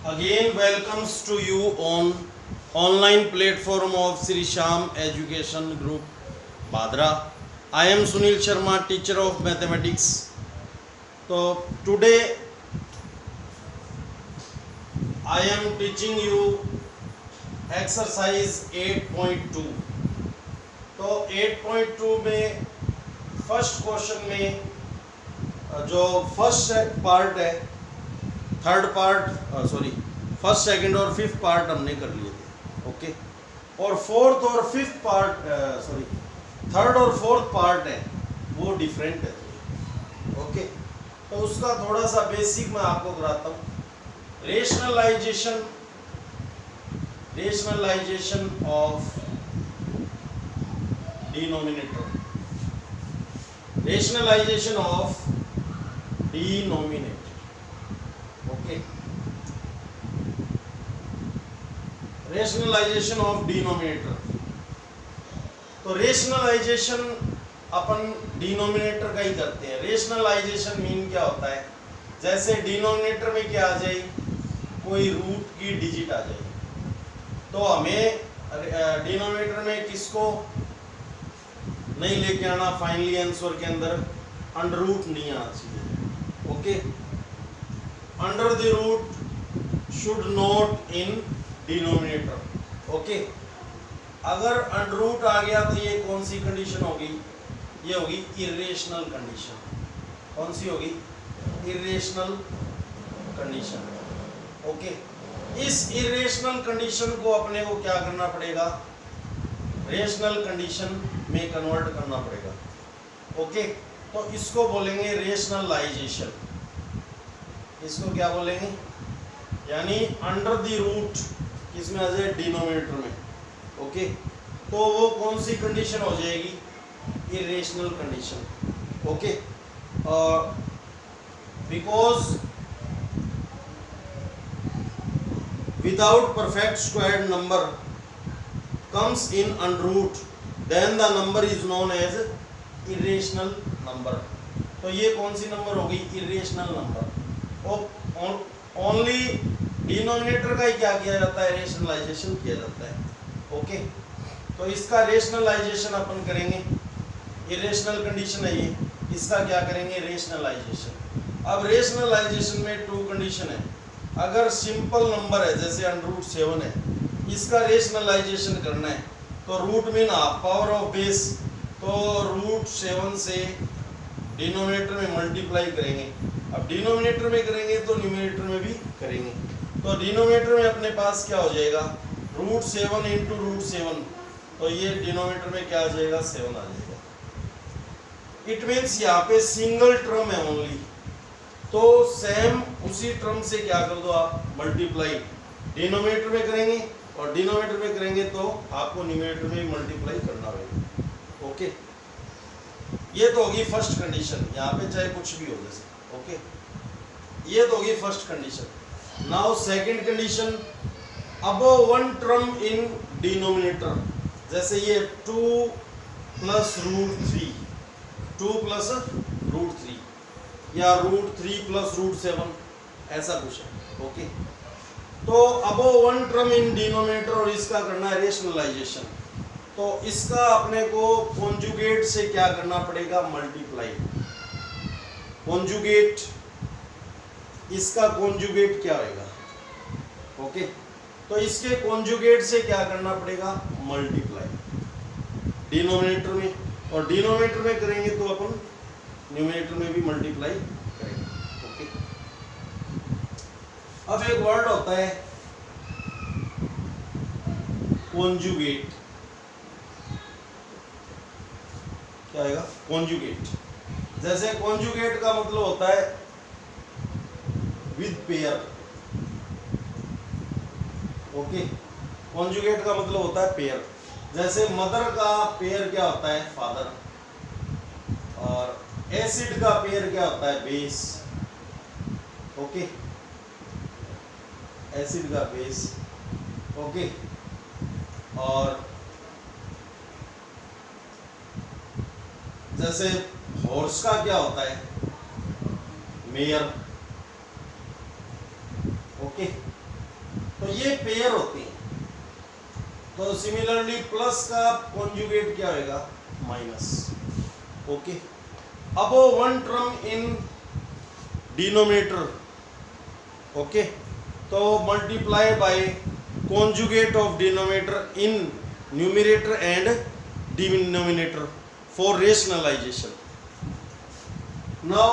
Again, welcomes to you on online platform of Sri Sham Education Group, Badra. I am Sunil Sharma, teacher of mathematics. So today I am teaching you exercise 8.2. तो 8.2 में first question में जो first part है, third part first second और fifth part हमने कर लिए थे, ओके। और फोर्थ और फिफ्थ पार्ट थर्ड और फोर्थ पार्ट है वो डिफरेंट है, ओके। तो उसका थोड़ा सा बेसिक मैं आपको कराता हूँ। Rationalisation of denominator, rationalisation of denominator, okay. Rationalisation of denominator, तो रेशनलाइजेशन अपन डिनोमिनेटर का ही करते हैं। रेशनलाइजेशन मीन क्या होता है, जैसे डिनोमिनेटर में क्या आ जाए, कोई रूट की डिजिट आ जाए, तो हमें डिनोमिनेटर में किसको नहीं लेके आना, फाइनली आंसर के अंदर अंडर रूट नहीं आना चाहिए, okay. Under the root should not in denominator, okay. अगर अंडर रूट आ गया तो ये कौन सी कंडीशन होगी, ये होगी इरेशनल कंडीशन। कौन सी होगी, इरेशनल कंडीशन, ओके। इस इरेशनल कंडीशन को अपने को क्या करना पड़ेगा, रेशनल कंडीशन में कन्वर्ट करना पड़ेगा, ओके। तो इसको बोलेंगे रेशनलाइजेशन। इसको क्या बोलेंगे, यानी अंडर द रूट किसमें आ जाए, डिनोमिनेटर में, ओके। तो वो कौन सी कंडीशन हो जाएगी, irrational condition, okay. Because without perfect squared number comes in under root, then the number is known as irrational number। तो ये कौन सी नंबर होगी, irrational नंबर। ओनली डिनोमिनेटर का ही क्या किया जाता है, रेशनलाइजेशन किया जाता है, ओके। तो इसका रेशनलाइजेशन अपन करेंगे, इरेशनल कंडीशन है ये, इसका क्या करेंगे, रेशनलाइजेशन। अब रेशनलाइजेशन में टू कंडीशन है। अगर सिंपल नंबर है जैसे अंडर रूट 7 है, इसका रेशनलाइजेशन करना है तो root mean half power of base, तो रूट 7 से डिनोमिनेटर में मल्टीप्लाई करेंगे। अब डिनोमिनेटर में करेंगे तो न्यूमिनेटर में भी करेंगे, तो डिनोमिनेटर में अपने पास क्या हो जाएगा, रूट 7 इंटू रूट 7, तो ये डिनोमिनेटर में क्या आ जाएगा, 7 आ जाएगा। इट मीन्स यहाँ पे सिंगल टर्म है ओनली, तो सेम उसी टर्म से क्या कर दो आप, मल्टीप्लाई डिनोमिनेटर में करेंगे और डिनोमिनेटर में करेंगे तो आपको न्यूमिनेटर में मल्टीप्लाई करना होगा, ओके। ये तो होगी फर्स्ट कंडीशन, यहाँ पे चाहे कुछ भी हो जैसे, ओके। ये तो होगी first condition. Now second condition, above one term in denominator, जैसे ये 2 प्लस रूट 3, 2 प्लस रूट 3 या रूट 3 प्लस रूट 7, ऐसा कुछ है, ओके। तो above one term in denominator, और इसका करना है रेशनलाइजेशन, तो इसका अपने को कॉन्जुगेट से क्या करना पड़ेगा, मल्टीप्लाई। कॉन्जुगेट, इसका कॉन्जुगेट क्या होगा, ओके। तो इसके कॉन्जुगेट से क्या करना पड़ेगा, मल्टीप्लाई डिनोमिनेटर में, और डिनोमिनेटर में करेंगे तो अपन न्यूमिनेटर में भी मल्टीप्लाई करेंगे, ओके। अब एक वर्ड होता है कॉन्जुगेट, क्या आएगा, कॉन्जुगेट। जैसे कॉन्जुगेट का मतलब होता है विद पेयर, ओके। कॉन्जुगेट का मतलब होता है पेयर। जैसे मदर का पेयर क्या होता है, फादर, और एसिड का पेयर क्या होता है, बेस, ओके। एसिड का बेस, ओके। और जैसे हॉर्स का क्या होता है, मेयर, ओके। तो ये पेयर होती हैं। तो सिमिलरली प्लस का कॉन्जुगेट क्या होगा, माइनस। ओके, अब वो one term in denominator, okay, तो multiply by conjugate of denominator in numerator and denominator for rationalisation. Now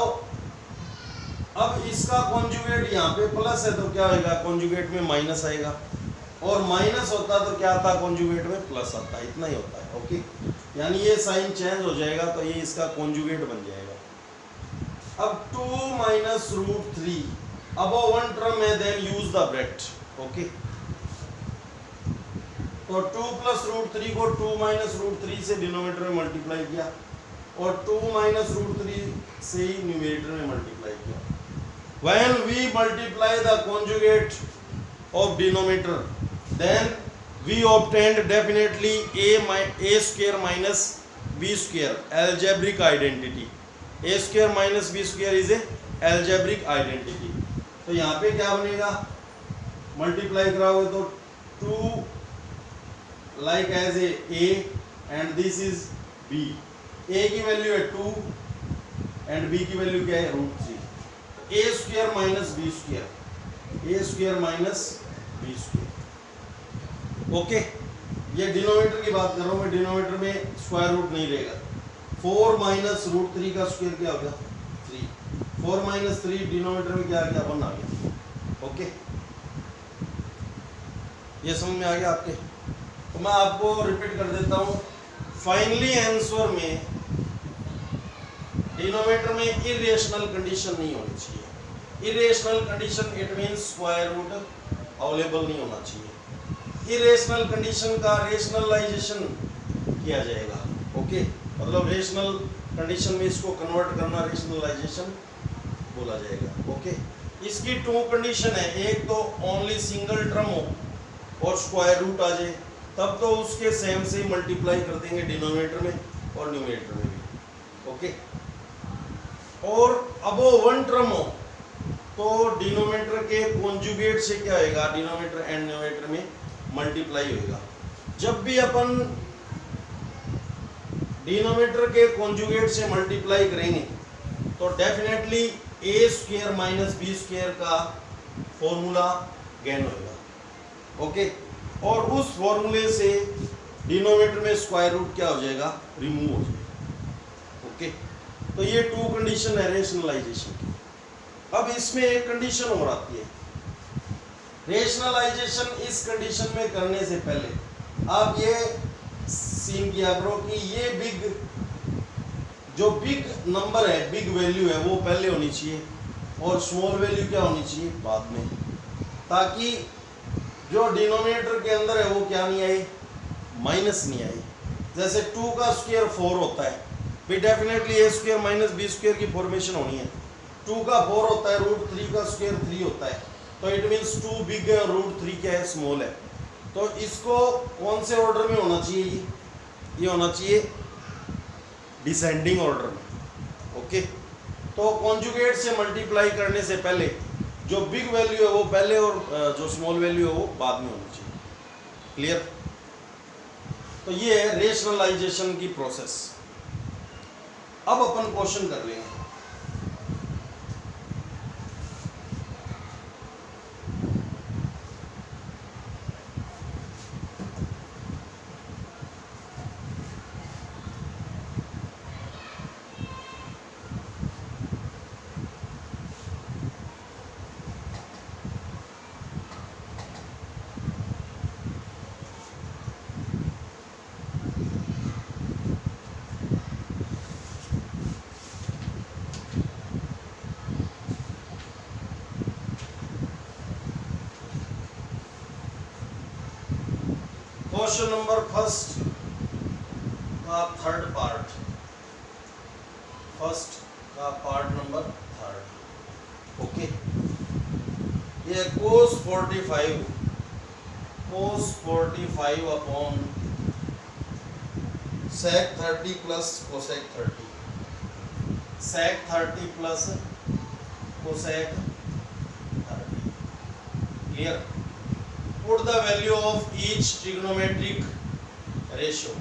अब इसका कॉन्जुगेट यहाँ पे प्लस है तो क्या होगा, कॉन्जुगेट में माइनस आएगा, और माइनस होता तो क्या आता, कॉन्जुगेट में प्लस आता, इतना ही होता है। ओके, यानी ये साइन चेंज हो जाएगा तो ये इसका कॉन्जुगेट बन जाएगा। अब 2 माइनस रूट 3, अब वो वन टर्म है, then use the bracket. Okay, तो 2 प्लस रूट 3 को 2 माइनस रूट 3 से डिनोमिनेटर में मल्टीप्लाई किया, और 2 माइनस रूट 3 से ही न्यूमरेटर में मल्टीप्लाई किया। When we multiply the conjugate of denominator, then we obtained definitely a square minus b square, algebraic identity. a square minus b square is a algebraic identity. तो यहाँ पे क्या बनेगा, multiply कराओगे तो 2 like as a and this is b. a की value है 2 and b की वैल्यू क्या है, root 3। A square minus b square, a square minus b square. Okay, ये डिनोमिनेटर की बात कर रहा हूँ मैं, डिनोमिनेटर में स्क्वायर रूट नहीं रहेगा। 4 माइनस रूट 3 का स्क्वायर क्या हो गया, 3। 4 माइनस 3 डिनोमिनेटर में क्या आ गया, 1 आ गया। ओके, ये समझ में आ गया आपके। तो मैं आपको रिपीट कर देता हूँ, फाइनली आंसर में डिनोमिनेटर में इरेशनल कंडीशन नहीं होनी चाहिए। Irrational condition it means square root available नहीं होना चाहिए। इरेशनल कंडीशन का रेशनलाइजेशन किया जाएगा। ओके, मतलब रेशनल कंडीशन में इसको कन्वर्ट करना रेशनलाइजेशन बोला जाएगा। ओके, इसकी 2 कंडीशन है, एक तो ओनली सिंगल टर्म हो और स्क्वायर रूट आ जाए, तब तो उसके सेम से मल्टीप्लाई कर देंगे डिनोमिनेटर में और न्यूमरेटर में भी। ओके, और अब वो वन टर्म हो तो डिनोमिनेटर के कॉन्जुगेट से क्या होगा, डिनोमिनेटर एंड न्यूमरेटर में मल्टीप्लाई होगा। जब भी अपन डिनोमिनेटर के कॉन्जुगेट से मल्टीप्लाई करेंगे तो डेफिनेटली ए स्क्वायर माइनस बी स्क्वायर का फॉर्मूला गेन होगा। ओके, और उस फॉर्मूले से डिनोमिनेटर में स्क्वायर रूट क्या हो जाएगा, रिमूव हो जाएगा। ओके, तो ये 2 कंडीशन है रेशनलाइजेशन की। अब इसमें एक कंडीशन और आती है, रेशनलाइजेशन इस कंडीशन में करने से पहले आप ये सीन किया करो कि ये जो बिग नंबर है, बिग वैल्यू है, वो पहले होनी चाहिए और स्मॉल वैल्यू क्या होनी चाहिए, बाद में, ताकि जो डिनोमिनेटर के अंदर है वो क्या नहीं आए, माइनस नहीं आए। जैसे 2 का स्क्वायर 4 होता है, भी डेफिनेटली ए स्क्वायर माइनस बी स्क्वायर की फॉर्मेशन होनी है। 2 का 4 होता है, रूट 3 का स्क्वायर 3 होता है, तो इट मीन्स 2 बिग है और रूट 3 क्या है, स्मॉल है। तो इसको कौन से ऑर्डर में होना चाहिए, ये होना चाहिए डिसेंडिंग ऑर्डर में। ओके, तो कॉन्जुगेट से मल्टीप्लाई करने से पहले जो बिग वैल्यू है वो पहले और जो स्मॉल वैल्यू है वो बाद में होनी चाहिए। क्लियर? तो ये है रेशनलाइजेशन की प्रोसेस। अब अपन क्वेश्चन कर रहे हैं। क्वेश्चन नंबर फर्स्ट का थर्ड पार्ट, फर्स्ट का पार्ट नंबर थर्ड। ओके, ये cos 45 upon sec 30 plus cosec 30, sec 30 plus cosec 30। Clear? put the value of each trigonometric ratio.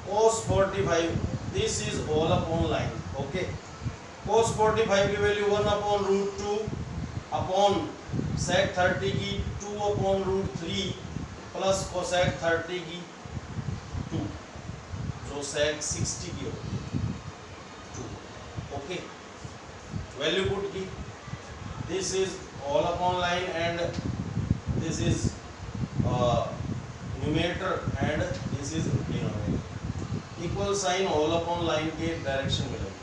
Cos 45, this is all upon line. Okay, cos 45 की value 1 upon root 2 upon sec 30 की 2 upon root 3 plus cosec 30 की 2 जो sec 60 की होगी 2. Okay, value put की. This is all upon line and this is numerator and this is denominator. Equal sign all upon line के direction में लगेगा.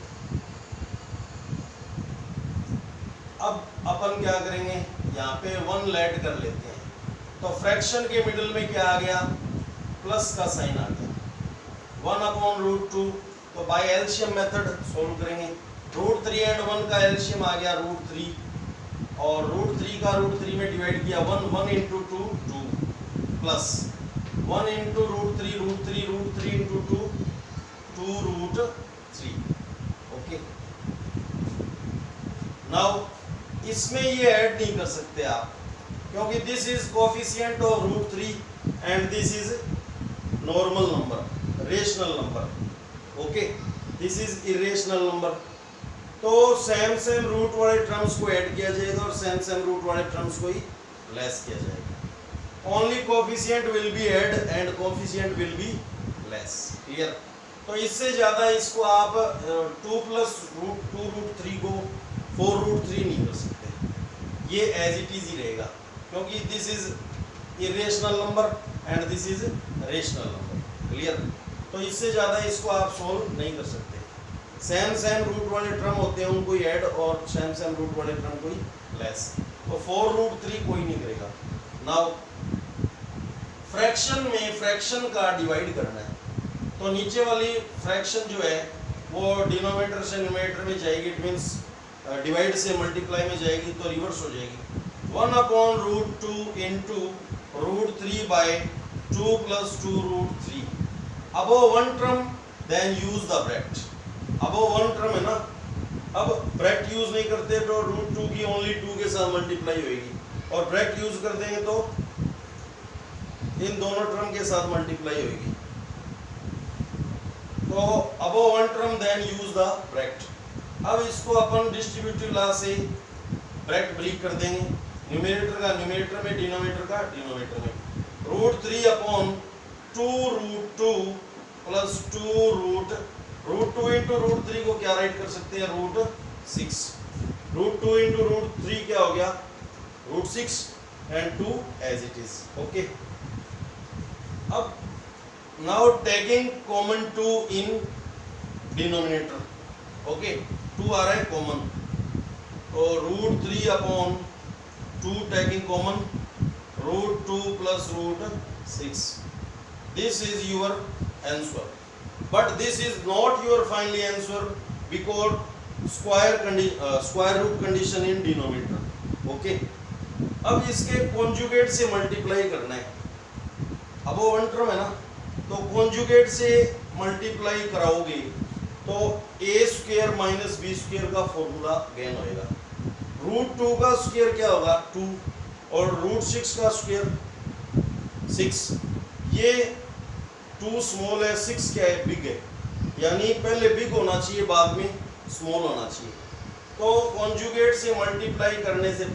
अब अपन क्या करेंगे, यहाँ पे 1 लेट कर लेते हैं. तो फ्रैक्शन के मिडिल में क्या आ गया, प्लस का साइन आ गया. 1 अपॉन रूट 2, तो बाय एलसीएम मेथड सोल्व करेंगे. रूट 3 एंड 1 का एलसीएम आ गया रूट 3, और रूट 3 का रूट 3 में डिवाइड किया 1 into 2 2 plus 1 into root 3 into 2 2 root 3. Okay, now इसमें ये ऐड नहीं कर सकते आप, क्योंकि this is coefficient of root 3 and this is normal number, rational number. Okay, this is irrational number. तो सेम रूट वाले टर्म्स को ऐड किया जाएगा और सेम रूट वाले टर्म्स को ही लेस किया जाएगा. Only coefficient will be add and coefficient will be less. Clear? तो इससे ज़्यादा इसको आप 2 प्लस रूट 3 को 4 रूट 3 नहीं कर सकते. ये एज इट इज ही रहेगा, क्योंकि this is irrational number and this is rational number. Clear? तो इससे ज़्यादा इसको आप सोल्व नहीं कर सकते. सेम रूट वाले टर्म होते हैं उनको ही ऐड और सेम रूट वाले टर्म को ही लेस. तो 4 रूट 3 कोई नहीं करेगा. नाउ फ्रैक्शन में फ्रैक्शन का डिवाइड करना है, तो नीचे वाली फ्रैक्शन जो है वो डिनोमिनेटर से न्यूमरेटर में जाएगी. इट मीन्स डिवाइड से मल्टीप्लाई में जाएगी, तो रिवर्स हो जाएगी. 1 upon root 2 into root 3 by 2 plus 2 root 3. Above 1 term then use the bracket. Above 1 term है ना, अब ब्रैकेट यूज नहीं करते तो रूट 2 की ओनली 2 के साथ मल्टीप्लाई होगी, और ब्रैकेट यूज कर देंगे तो इन दोनों टर्म के साथ मल्टीप्लाई होगी. तो above 1 term then use the bracket. अब इसको अपन डिस्ट्रीब्यूटिव लॉ से ब्रैकेट ब्रेक कर देंगे. न्यूमरेटर का न्यूमरेटर में, डिनोमिनेटर का डिनोमिनेटर में. Root 3 upon 2 root 2 plus 2 root 2 into root 3 को क्या राइट कर सकते हैं, रूट 6. रूट 2 इंटू रूट 3 क्या हो गया, root 6 and 2 as it is. Okay, अब now taking common 2 in denominator. Okay, 2 आ रहा है कॉमन, तो root 3 upon 2 taking common root 2 plus root 6. This is your answer, but this is not your final answer because square root condition in denominator. Okay, अब इसके conjugate से multiply करना है. अब वो 1 टर्म है ना, तो कॉन्जुगेट से मल्टीप्लाई कराओगे तो a square minus b square का फॉर्मूला गेन होएगा. रूट 2 का स्क्वायर क्या होगा 2, और रूट 6 का स्क्वायर 6. ये 2 स्मॉल है, 6 क्या है, बिग है. यानी पहले बिग होना चाहिए, बाद में स्मॉल होना चाहिए. तो कॉन्जुगेट से मल्टीप्लाई करने से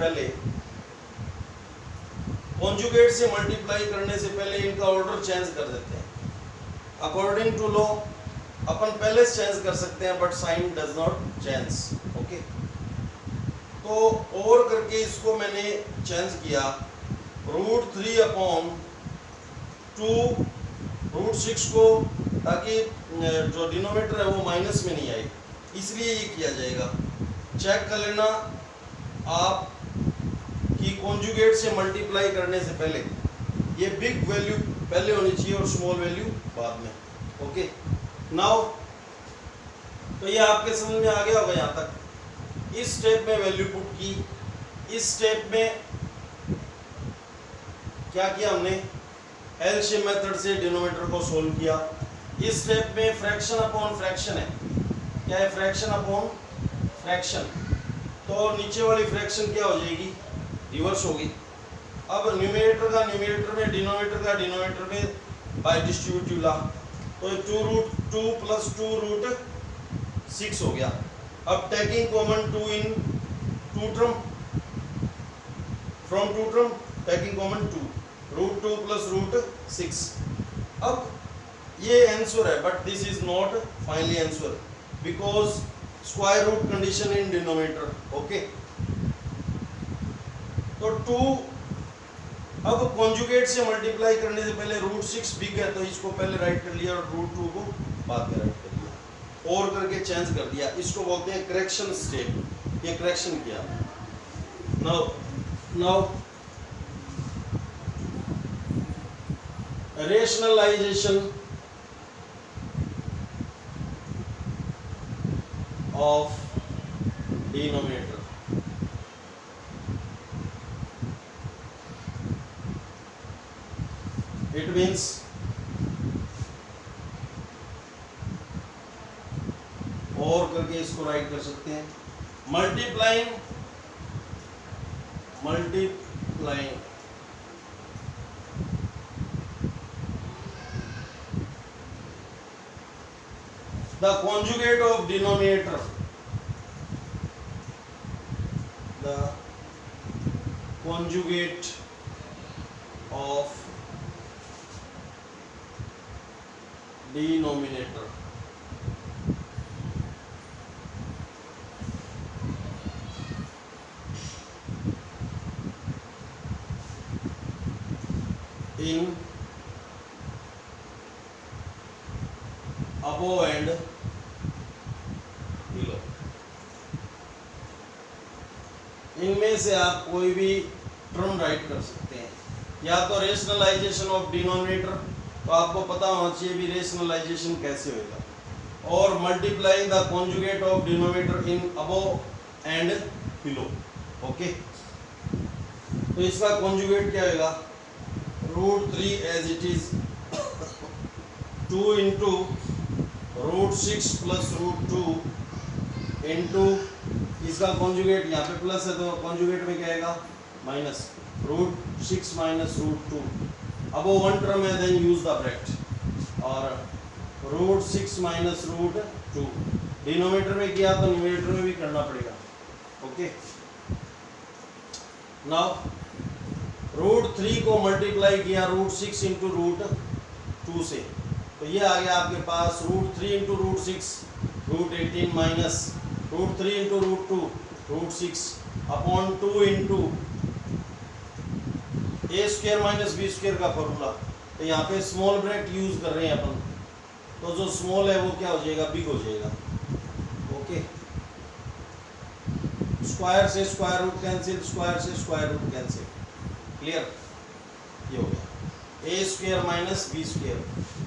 पहले इनका ऑर्डर चेंज कर देते हैं. अकॉर्डिंग टू लॉ अपन पहले से चेंज कर सकते हैं, but sign does not change. Okay, तो और करके इसको मैंने चेंज किया. रूट 3 अपॉन 2 रूट 6 को, ताकि जो डिनोमिनेटर है वो माइनस में नहीं आए, इसलिए ये किया जाएगा. चेक कर लेना आप कि कॉन्जुगेट से मल्टीप्लाई करने से पहले ये बिग वैल्यू पहले होनी चाहिए और स्मॉल वैल्यू बाद में. ओके, नाउ तो ये आपके समझ में आ गया होगा यहाँ तक. इस स्टेप में वैल्यू पुट की. इस स्टेप में क्या किया हमने, एलसीएम मेथड से डिनोमिनेटर को सोल्व किया. इस स्टेप में फ्रैक्शन अपॉन फ्रैक्शन है. क्या है, फ्रैक्शन अपॉन फ्रैक्शन. तो नीचे वाली फ्रैक्शन क्या हो जाएगी, रिवर्स होगी. अब न्यूमरेटर का न्यूमरेटर में, डिनोमिनेटर का डिनोमिनेटर में बाय डिस्ट्रीब्यूटिव लॉ, तो 2√2 + 2√6 हो गया। अब taking common 2 in 2 term, from 2 term taking common 2, √2 + √6। अब ये आंसर है, but this is not finally answer because square root condition in denominator. Okay, तो 2 अब कॉन्जुगेट से मल्टीप्लाई करने से पहले √6 बिग है, तो इसको पहले राइट कर लिया और √2 को बाद में राइट कर लिया, और करके चेंज कर दिया। इसको बोलते हैं करेक्शन स्टेप, ये करेक्शन किया। Now rationalisation of denominator, it means और करके इसको राइट कर सकते हैं multiplying the conjugate of denominator, the conjugate of denominator in above and below। इनमें से आप कोई भी टर्म राइट कर सकते हैं, या तो रेशनलाइजेशन ऑफ डिनोमिनेटर, तो आपको पता होना चाहिए भी रेशनलाइजेशन कैसे होगा, और multiplying the conjugate of denominator in above and below. Okay, तो इसका कॉन्जुगेट क्या होगा, √3 एज इट इज 2 × √6 + √2 इंटू इसका कॉन्जुगेट, यहाँ पे प्लस है तो कॉन्जुगेट में क्या आएगा माइनस, √6 - √2। अब वो वन टर्म है, देन यूज द ब्रैकेट, और √6 - √2 डिनोमिनेटर में किया तो न्यूमरेटर में भी करना पड़ेगा। ओके, नाउ √3 को मल्टीप्लाई किया √6 × √2 से, तो ये आ गया आपके पास √3 × √6 √18 माइनस √3 × √2 √6 अपॉन 2 × a² - b² का फॉर्मूला। तो यहाँ पे स्मॉल ब्रैकेट यूज कर रहे हैं अपन, तो जो स्मॉल है वो क्या हो जाएगा, बिग हो जाएगा। ओके, स्क्वायर से स्क्वायर रूट कैंसिल, स्क्वायर से स्क्वायर रूट कैंसिल, क्लियर, ये हो गया a² - b²,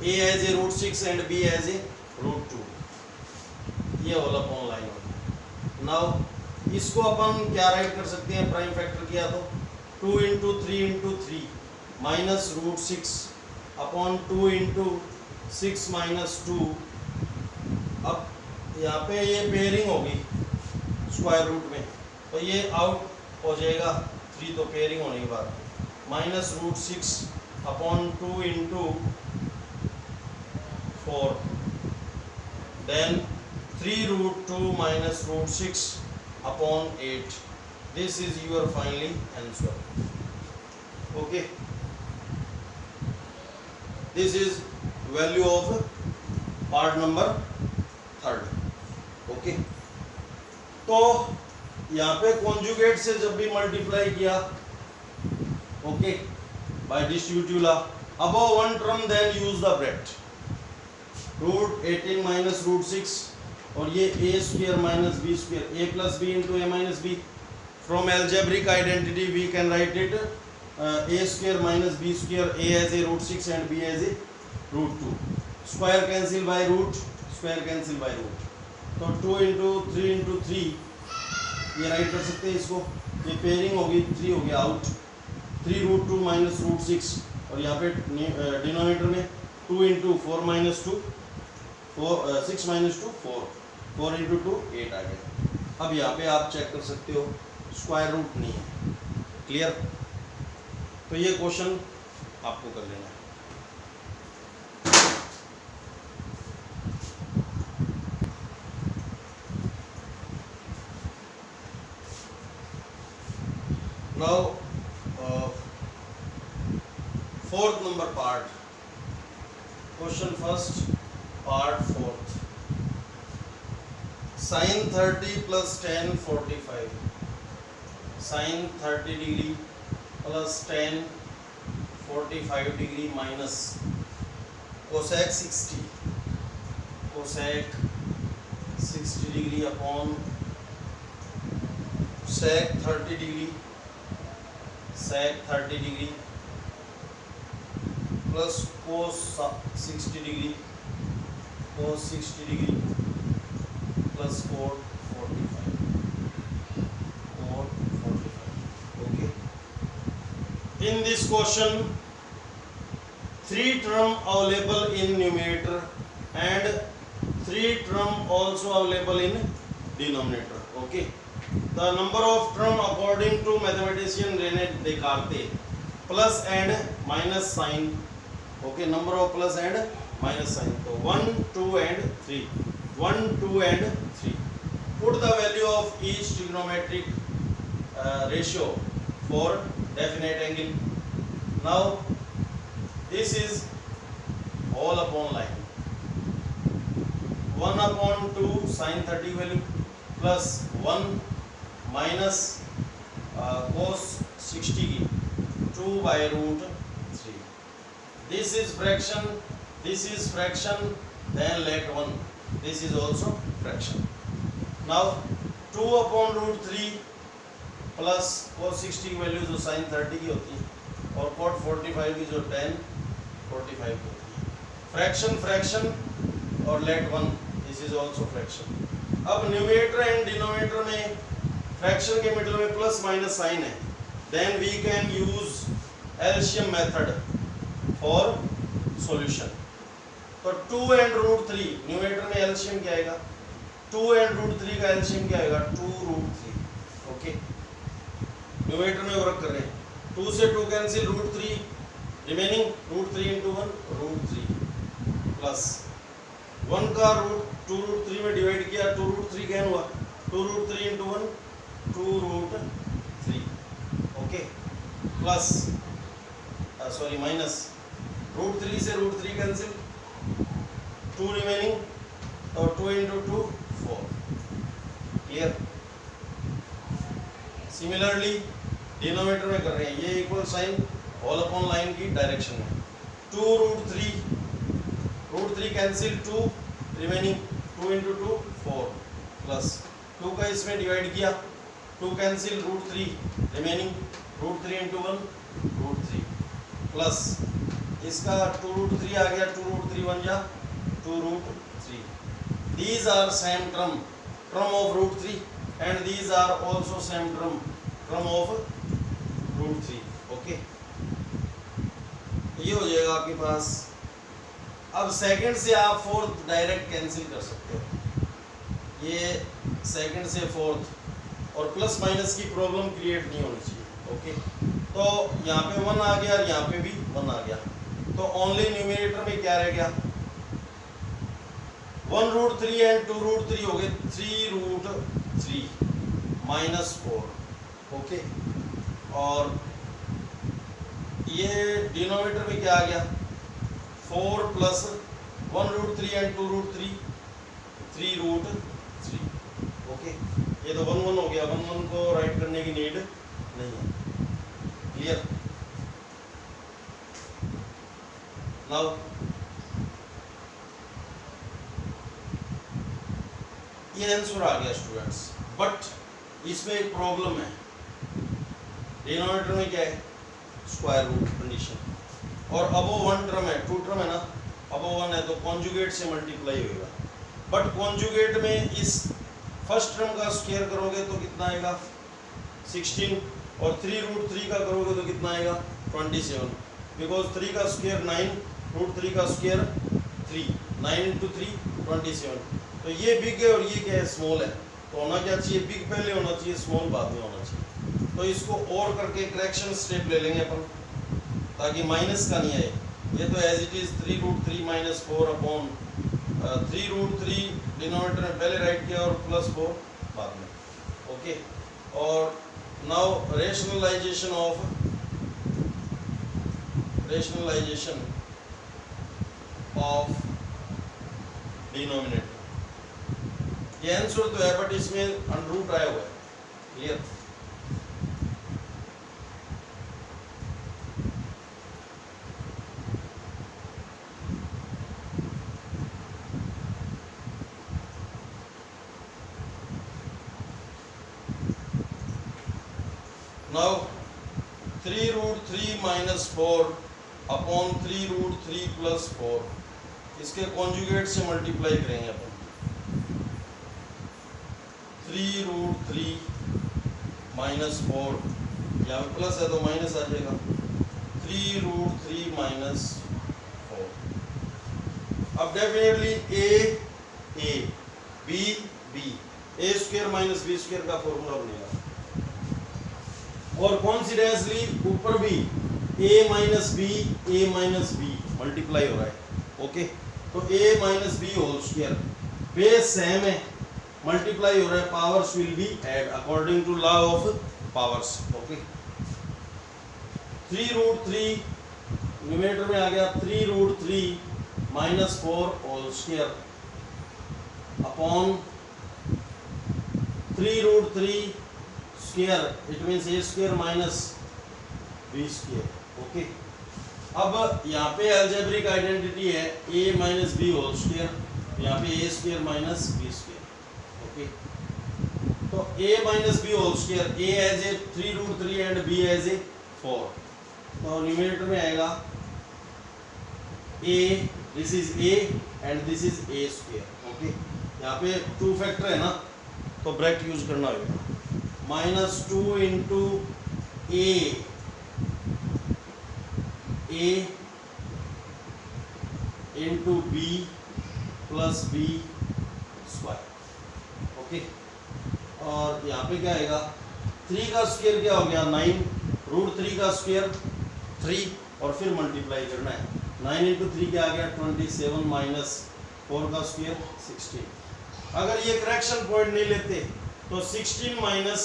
a as a √6 एंड b एज ए √2, ये वाला अपॉन लाइन हो गया। नाउ इसको अपन क्या राइट कर सकते हैं, प्राइम फैक्टर किया तो 2 × 3 × 3 माइनस √6 अपॉन 2 × 6 - 2। अब यहाँ पे ये पेयरिंग होगी स्क्वायर रूट में, तो ये आउट हो जाएगा 3, तो पेयरिंग होने के बाद minus √6 upon 2 × 4, then 3√2 - √6 upon 8. This is your finally answer. Okay, this is value of part number 3rd. Okay, तो यहाँ पे कॉन्जुगेट से जब भी मल्टीप्लाई किया, okay, bye distributive law, above one term then use the bracket, √18 - √6, और ये a² - b², a + b × a - b। From algebraic identity we can write it a² - b², a as a √6 and b as a √2, square cancel by root, square cancel by root, तो 2 × 3 × 3 ये right कर सकते हैं इसको, ये pairing होगी, 3 हो गया आउट, 3√2 - √6, और यहाँ पे डिनोमिनेटर में 2 × 4 - 2 6 - 2 4, 4 × 2 8 आ गया। अब यहाँ पे आप चेक कर सकते हो स्क्वायर रूट नहीं है, क्लियर। तो ये क्वेश्चन आपको कर लेना है। Now, fourth number part. Question first, part fourth. Sin 30 plus tan 45. Sin 30 degree plus tan 45 degree minus cosec 60. Cosec 60 degree upon sec 30 degree. Sec 30 degree plus cos 60 degree, cos 60 degree plus cot 45, cot 45. Okay. In this question, 3 term available in numerator and 3 term also available in denominator. Okay. The number of term according to mathematician Rene Descartes, plus and minus sign. Okay, number of plus and minus sign. So 1, 2 and 3. 1, 2 and 3. Put the value of each trigonometric ratio for definite angle. Now this is all upon line. 1 upon 2 sin 30 value plus 1 minus cos 60 की 2 by root 3. This is fraction, this is fraction, then let 1. This is also fraction. Now 2 upon root 3 plus cos 60 की value जो sin 30 की होती है और cot 45 की जो tan 45 की होती है. Fraction fraction और let 1. This is also fraction. अब न्यूमरेटर एंड डिनोमिनेटर में फ्रैक्शन के मिडिल में प्लस माइनस साइन है, then we can use LCM method for solution. तो 2 एंड रूट 3 न्यूमरेटर में एलसीएम क्या आएगा, 2 एंड रूट 3 का एलसीएम क्या आएगा 2 रूट 3. ओके, न्यूमरेटर में वर्क कर रहे हैं. 2 से 2 cancel, root 3 remaining root 3 into 1 root 3 plus 1 का रूट 2 रूट 3 में डिवाइड किया 2 रूट 3 कैन हुआ 2 root 3 into 1 2 root 3. Okay, plus sorry minus root 3 से रूट 3 कैंसिल 2 रिमेनिंग और 2 इंटू 2 4. क्लियर. सिमिलरली डिनोमिनेटर में कर रहे हैं, ये equal sign all upon line की डायरेक्शन में 2 root 3 cancel 2 remaining 2 into 2 4 plus 2 का इसमें डिवाइड किया 2 cancel root 3 remaining root 3 into 1 root 3 plus इसका 2 रूट 3 आ गया 2 रूट 3 बन जा 2 root 3. These are same term of root 3 and these are also same term of root 3. Okay, ये हो जाएगा आपके पास. अब सेकंड से आप फोर्थ डायरेक्ट कैंसिल कर सकते हो. ये सेकंड से फोर्थ और प्लस माइनस की प्रॉब्लम क्रिएट नहीं होनी चाहिए. ओके, तो यहाँ पे 1 आ गया और यहाँ पे भी 1 आ गया, तो ओनली न्यूमरेटर में क्या रह गया 1 रूट 3 एंड 2 रूट 3 हो गए 3 रूट 3 माइनस 4. ओके, और ये डिनोमिनेटर में क्या आ गया 4 plus 1 root 3 and 2 root 3 3 root 3. Okay, ये तो 1 1 हो गया, 1 1 को राइट करने की नीड नहीं है. क्लियर. नाउ ये आंसर आ गया स्टूडेंट्स, बट इसमें एक प्रॉब्लम है. डिनोमिनेटर में क्या है स्क्वायर रूट कंडीशन और अबो 1 टर्म है 2 टर्म है ना, अबो 1 है तो कॉन्जुगेट से मल्टीप्लाई होगा. बट कॉन्जुगेट में इस फर्स्ट टर्म का स्क्वायर करोगे तो कितना आएगा 16 और 3 रूट 3 का करोगे तो कितना आएगा 27, बिकॉज 3 का स्क्वायर 9 रूट 3 का स्क्वायर 3 9 इंटू 3 27. तो ये बिग है और ये क्या है स्मॉल है, तो होना क्या चाहिए बिग पहले होना चाहिए स्मॉल बाद में होना चाहिए. तो इसको और करके करेक्शन स्टेप ले लेंगे अपन. ताकि माइनस का नहीं आए। ये तो as it is 3√3 - 4 upon 3√3 denominator में पहले राइट किया और +4 बाद में। ओके, और नाउ रेशनलाइजेशन ऑफ डिनोमिनेटर। ये आंसर तो है बट इसमें अंडर रूट आया हुआ है। क्लियर? नाउ 3√3 - 4 अपॉन 3√3 + 4, इसके कॉन्जुगेट से मल्टीप्लाई करेंगे अपन। 3√3 - 4, यहाँ पे प्लस है तो माइनस आ जाएगा। 3√3 - 4। अब definitely a b a² - b² का फॉर्मूला बनेगा। और कॉन्सिडेंसली ऊपर भी a - b मल्टीप्लाई हो रहा है। ओके, तो a - b whole square base same है, मल्टीप्लाई हो रहा है, powers will be add according to law of powers. Okay, 3√3 numerator में आ गया 3√3 - 4 whole square upon 3√3 square, it means a² - b²। Okay, अब यहाँ पे अलजेब्रिक आइडेंटिटी है a - b होल स्क्वायर, यहाँ पे a² - b²। ओके, तो a - b whole square, a as a 3√3 and b as a 4, तो न्यूमरेटर में आएगा a, this is a and this is a²। Okay, यहाँ पे 2 फैक्टर है ना, तो ब्रैकेट यूज करना होगा। -2 into a into b + b²। Okay, और यहाँ पे क्या आएगा, 3 का स्क्वायर क्या हो गया 9, √3 का स्क्वायर 3, और फिर मल्टीप्लाई करना है। 9 इंटू 3 क्या आ गया 27 - 4 का स्क्वायर 16। अगर ये करेक्शन पॉइंट नहीं लेते तो 16 -16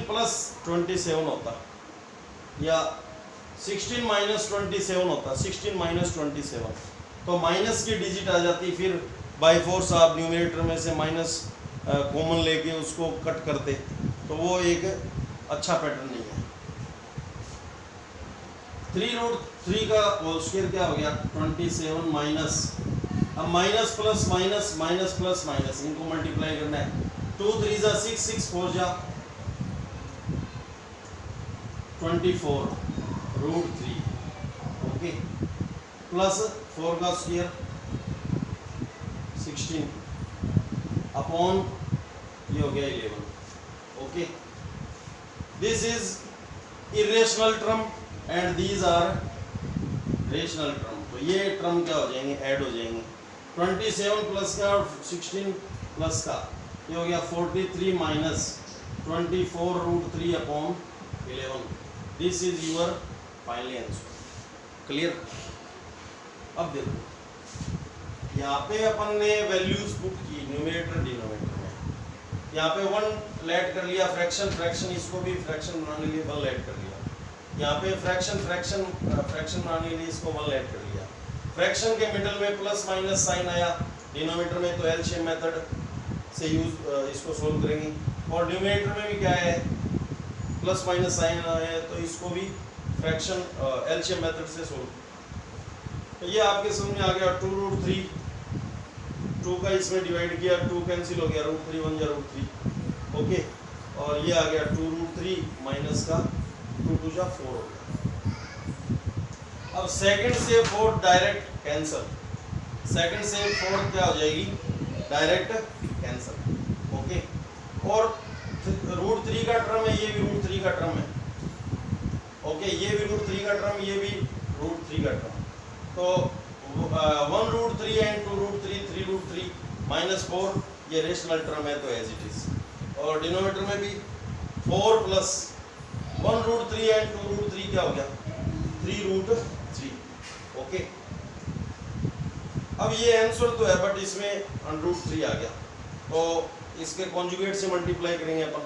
+ 27 होता, या 16 - 27 होता, 16 - 27, तो माइनस की डिजिट आ जाती, फिर बाय फोर्स आप न्यूमरेटर में से माइनस कॉमन लेके उसको कट करते, तो वो एक अच्छा पैटर्न नहीं है। 3√3 का होल स्क्वायर क्या हो गया 27 माइनस, अब minus plus minus minus plus minus इनको मल्टीप्लाई करना है। 2 3 जा 6, 6 4 जा 24 √3। ओके, प्लस 4 का स्क्वायर 16 अपॉन ये हो गया 11। Okay, this is irrational term and these are rational term, तो ये टर्म क्या हो जाएंगे, ऐड हो जाएंगे। 27 प्लस का और 16 प्लस का ये हो गया 43 minus 24 √3 upon 11। This is your final answer. Clear? अब देखो यहाँ पे अपन ने वैल्यूज पुट की न्यूमरेटर डिनोमिनेटर में, यहाँ पे 1 ऐड कर लिया, फ्रैक्शन फ्रैक्शन इसको भी फ्रैक्शन बनाने के लिए 1 ऐड कर लिया, यहाँ पे फ्रैक्शन फ्रैक्शन फ्रैक्शन बनाने के लिए इसको 1 ऐड कर लिया। फ्रैक्शन के मिडल में प्लस माइनस साइन आया, डिनोमिनेटर में तो एलसीएम मेथड से यूज इसको सोल्व करेंगे, और न्यूमरेटर में भी क्या है प्लस माइनस साइन है, तो इसको भी फ्रैक्शन एलसीएम मेथड से सोल्व। तो ये आपके समझ में आ गया। 2 √3, 2 का इसमें डिवाइड किया, 2 कैंसिल हो गया, √3 1 जा √3। ओके, और ये आ गया 2 √3 माइनस का 2 2 जा 4 हो गया। अब सेकंड से फोर्थ डायरेक्ट कैंसिल, सेकंड से फोर्थ क्या हो जाएगी डायरेक्ट कैंसिल। ओके, और √3 का टर्म है, ये भी √3 का टर्म है। ओके, ये भी √3 का टर्म, ये भी √3 का टर्म, तो 1 √3 एंड 2 √3 3 √3 माइनस 4 ये रेशनल टर्म है, तो एज इट इज। और डिनोमिनेटर में भी 4 प्लस 1√3 एंड 2√3 क्या हो गया 3√3। ओके, अब ये आंसर तो है बट इसमें √3 आ गया, तो इसके कॉन्जुगेट से मल्टीप्लाई करेंगे अपन।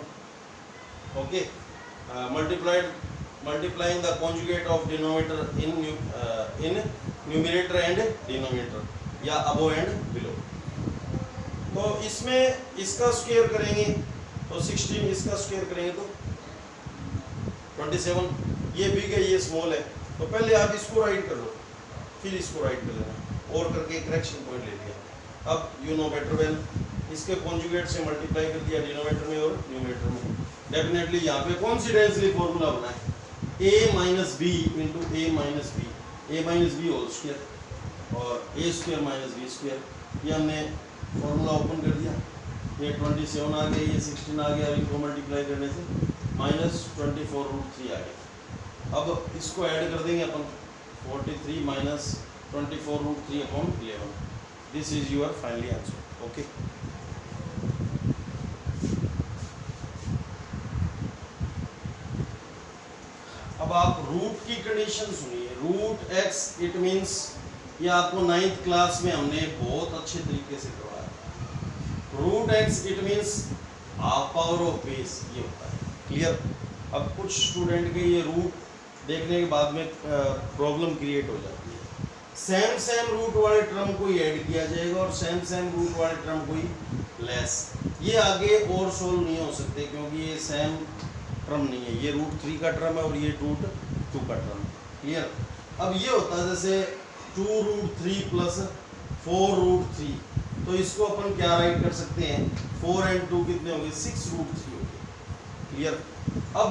Okay, multiplying the conjugate of denominator in numerator and denominator, या अबव एंड बिलो। तो इसमें इसका स्क्वायर करेंगे तो 16, इसका स्क्वायर करेंगे तो 27। ये बिग है ये स्मॉल है, तो पहले आप इसको राइट कर लो फिर इसको राइट कर लेना, और करके करेक्शन पॉइंट ले लिया। अब यू नो बेटर वेल, इसके कॉन्जुगेट से मल्टीप्लाई कर दिया डिनोमिनेटर में और न्यूमरेटर में। डेफिनेटली यहाँ पे कौन सी डेंसिटी फॉर्मूला बना है, a minus b into a minus b, a minus b whole square और a square minus b square. ये हमने फॉर्मूला ओपन कर दिया, ये 27 आ गया, ये 16 आ गया, इनको मल्टीप्लाई करने से -24√3 आ गया। अब इसको ऐड कर देंगे अपन, 43 minus 24√3/11। This is your finally answer. Okay, अब आप रूट की कंडीशन सुनिए। रूट x इट मींस, ये आपको 9th क्लास में हमने बहुत अच्छे तरीके से करवाया। Root x it means half power of base, ये होता है। क्लियर? अब कुछ स्टूडेंट के ये रूट देखने के बाद में प्रॉब्लम क्रिएट हो जाती है। सेम रूट वाले टर्म को ही ऐड किया जाएगा और सेम रूट वाले टर्म को ही लेस। ये आगे और सोल्व नहीं हो सकते क्योंकि ये सेम टर्म नहीं है, ये √3 का टर्म है और ये √2 का टर्म। क्लियर? अब ये होता है जैसे 2√3 प्लस 4√3, तो इसको अपन क्या राइट कर सकते हैं, 4 and 2 कितने होंगे, 6√3 होंगे। क्लियर? अब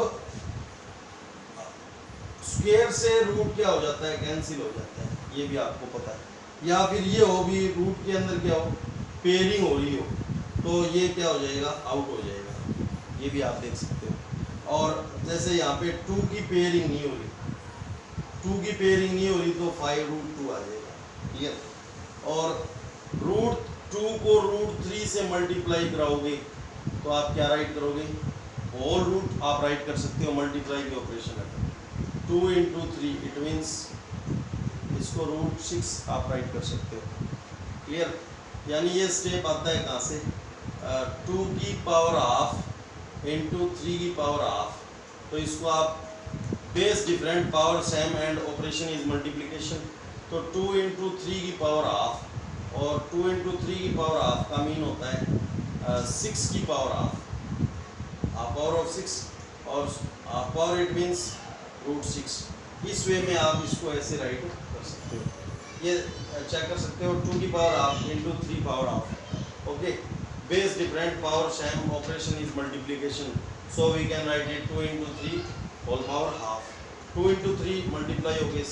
स्क्वायर से रूट क्या हो जाता है, कैंसिल हो जाता है, ये भी आपको पता है। या फिर ये हो भी रूट के अंदर क्या हो, पेयरिंग हो रही हो, तो ये क्या हो जाएगा, आउट हो जाएगा, ये भी आप देख सकते हो। और जैसे यहाँ पे 2 की पेयरिंग नहीं हो रही, 2 की पेयरिंग नहीं हो रही तो 5√2 आ जाएगा। क्लियर? और √2 को √3 से मल्टीप्लाई कराओगे तो आप क्या राइट करोगे, होल रूट आप राइट कर सकते हो, मल्टीप्लाई के ऑपरेशन है। 2 into 3 इट मीन्स इसको √6 आप राइट कर सकते हो। क्लियर? यानी ये स्टेप आता है कहाँ से, 2 की पावर हाफ इंटू 3 की पावर हाफ, तो इसको आप base different power same and operation is multiplication, तो 2 into 3 की पावर हाफ और 2 into 3 की पावर हाफ का मीन होता है 6 की पावर हाफ पावर ऑफ 6, और हाफ पावर इट मीन्स √6। इस वे में आप इसको ऐसे राइट कर सकते हो, ये चेक कर सकते हो, 2 की पावर हाफ इंटू 3 power half. Okay, base different power same operation is multiplication, so we can write it 2 into 3 whole power half. 2 into 3 multiply हो गए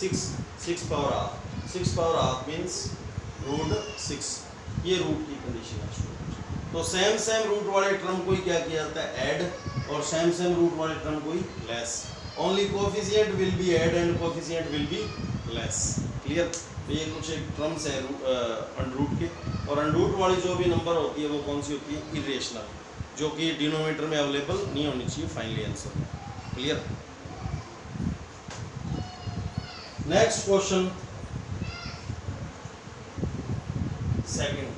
6 power half, 6 power half means √6। ये रूट की कंडीशन है स्टूडेंट। तो same root वाले term को ही क्या किया जाता है, ऐड, और सेम रूट वाले टर्म को ही less. Only coefficient will be add and coefficient will be less. Clear? तो ये कुछ एक टर्म्स है अंडरूट के, और अंडरूट वाली जो भी नंबर होती है वो कौन सी होती है, इरेशनल, जो कि डिनोमिनेटर में अवेलेबल नहीं होनी चाहिए फाइनली आंसर में। Clear? Next question, second.